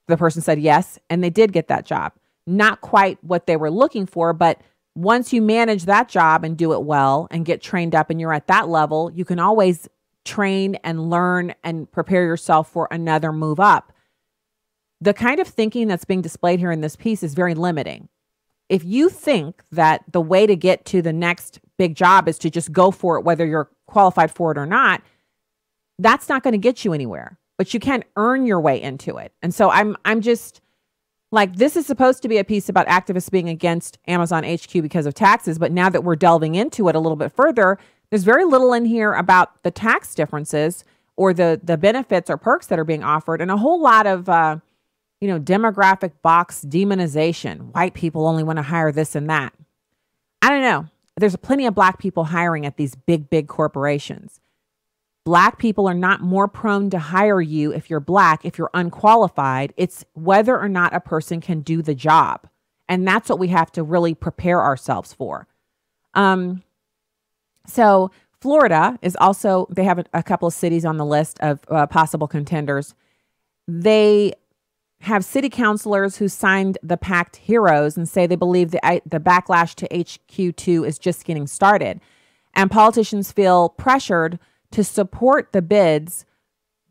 the person said yes, and they did get that job. not quite what they were looking for. But once you manage that job and do it well and get trained up and you're at that level, you can always train and learn and prepare yourself for another move up. The kind of thinking that's being displayed here in this piece is very limiting. If you think that the way to get to the next big job is to just go for it, whether you're qualified for it or not, that's not going to get you anywhere, but you can earn your way into it. And so I'm just like, this is supposed to be a piece about activists being against Amazon HQ because of taxes. But now that we're delving into it a little bit further, there's very little in here about the tax differences or the benefits or perks that are being offered, and a whole lot of, demographic box demonization. White people only want to hire this and that. I don't know. There's plenty of Black people hiring at these big corporations. Black people are not more prone to hire you if you're Black, if you're unqualified. It's whether or not a person can do the job. And that's what we have to really prepare ourselves for. So Florida is also, they have a couple of cities on the list of possible contenders. They have city councilors who signed the Pact Heroes and say they believe the backlash to HQ2 is just getting started. And politicians feel pressured to support the bids,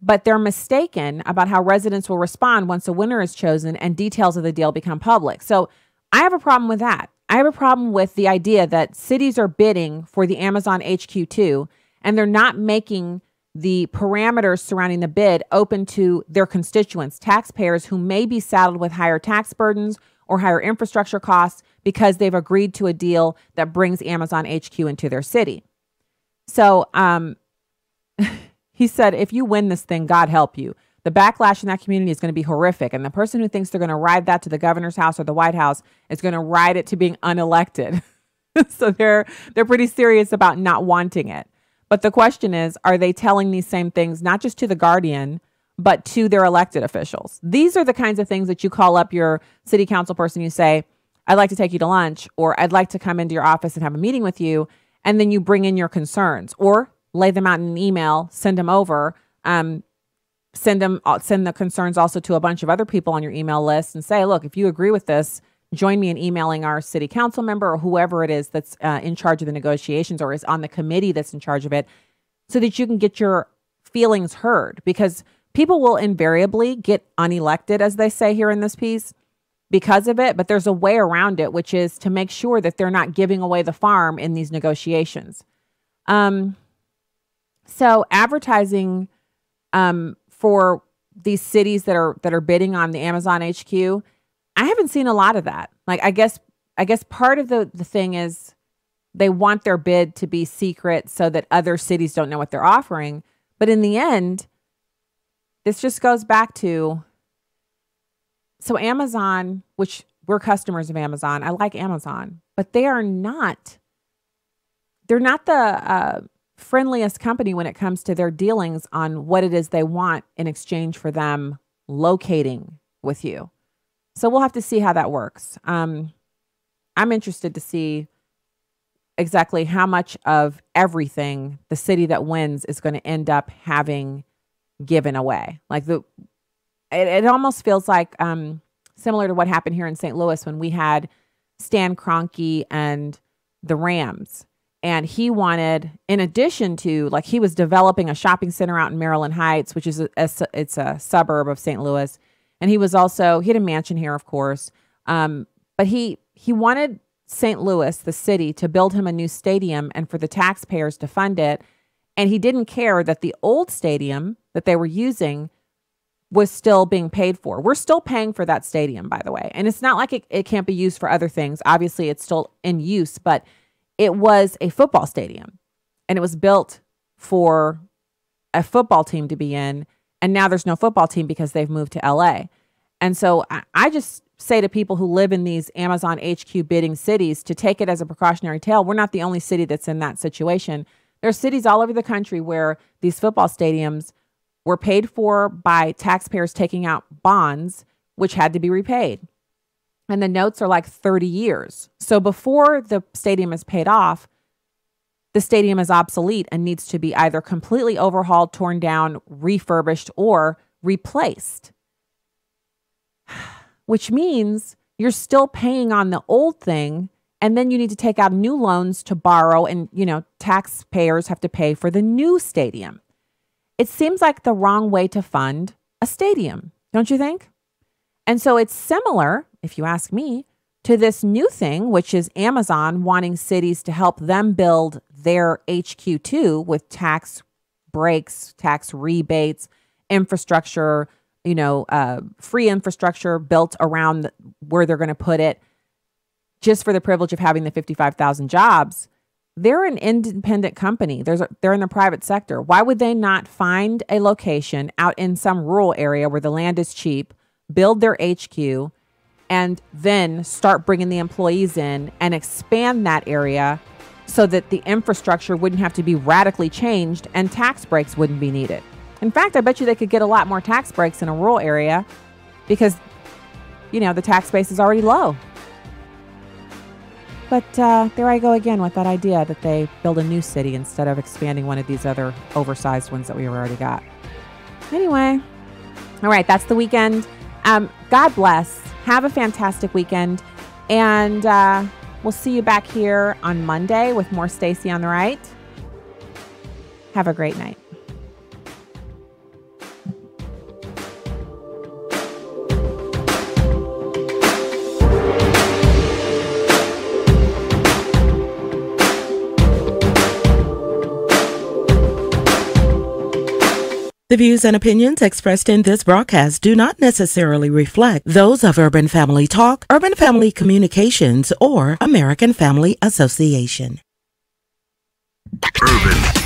but they're mistaken about how residents will respond once a winner is chosen and details of the deal become public. So I have a problem with that. I have a problem with the idea that cities are bidding for the Amazon HQ2 and they're not making the parameters surrounding the bid open to their constituents, taxpayers who may be saddled with higher tax burdens or higher infrastructure costs because they've agreed to a deal that brings Amazon HQ into their city. So he said, if you win this thing, God help you. The backlash in that community is going to be horrific. And the person who thinks they're going to ride that to the governor's house or the White House is going to ride it to being unelected. So they're pretty serious about not wanting it. But the question is, are they telling these same things, not just to the Guardian, but to their elected officials? These are the kinds of things that you call up your city council person. You say, I'd like to take you to lunch, or I'd like to come into your office and have a meeting with you. And then you bring in your concerns or lay them out in an email, send them over, send the concerns also to a bunch of other people on your email list and say, look, if you agree with this, join me in emailing our city council member or whoever it is that's in charge of the negotiations or is on the committee that's in charge of it, so that you can get your feelings heard. Because people will invariably get unelected, as they say here in this piece, because of it. But there's a way around it, which is to make sure that they're not giving away the farm in these negotiations. So advertising for these cities that are bidding on the Amazon HQ, I haven't seen a lot of that. Like, I guess part of the thing is they want their bid to be secret so that other cities don't know what they're offering. But in the end, this just goes back to, so Amazon, which we're customers of Amazon, I like Amazon, but they're not the friendliest company when it comes to their dealings on what it is they want in exchange for them locating with you. So we'll have to see how that works. I'm interested to see exactly how much of everything the city that wins is going to end up having given away. Like it almost feels like similar to what happened here in St. Louis when we had Stan Kroenke and the Rams. And he wanted, in addition to, like, he was developing a shopping center out in Maryland Heights, which is it's a suburb of St. Louis. And he had a mansion here, of course. But he wanted St. Louis, the city, to build him a new stadium and for the taxpayers to fund it. And he didn't care that the old stadium that they were using was still being paid for. We're still paying for that stadium, by the way. And it's not like it can't be used for other things. Obviously, it's still in use, but it was a football stadium and it was built for a football team to be in. And now there's no football team because they've moved to LA. And so I just say to people who live in these Amazon HQ bidding cities to take it as a precautionary tale. We're not the only city that's in that situation. There are cities all over the country where these football stadiums were paid for by taxpayers taking out bonds, which had to be repaid. And the notes are like 30 years. So before the stadium is paid off, the stadium is obsolete and needs to be either completely overhauled, torn down, refurbished, or replaced. Which means, you're still paying on the old thing. And then you need to take out new loans to borrow. And, taxpayers have to pay for the new stadium. It seems like the wrong way to fund a stadium, don't you think? And so it's similar, if you ask me, to this new thing, which is Amazon wanting cities to help them build their HQ too with tax breaks, tax rebates, infrastructure, free infrastructure built around where they're going to put it just for the privilege of having the 55,000 jobs. They're an independent company. They're in the private sector. Why would they not find a location out in some rural area where the land is cheap, build their HQ, and then start bringing the employees in and expand that area so that the infrastructure wouldn't have to be radically changed and tax breaks wouldn't be needed? In fact, I bet you they could get a lot more tax breaks in a rural area because, the tax base is already low. But there I go again with that idea that they build a new city instead of expanding one of these other oversized ones that we already got. Anyway, all right, that's the weekend. God bless. Have a fantastic weekend. And we'll see you back here on Monday with more Stacy on the Right. Have a great night. The views and opinions expressed in this broadcast do not necessarily reflect those of Urban Family Talk, Urban Family Communications, or American Family Association. Urban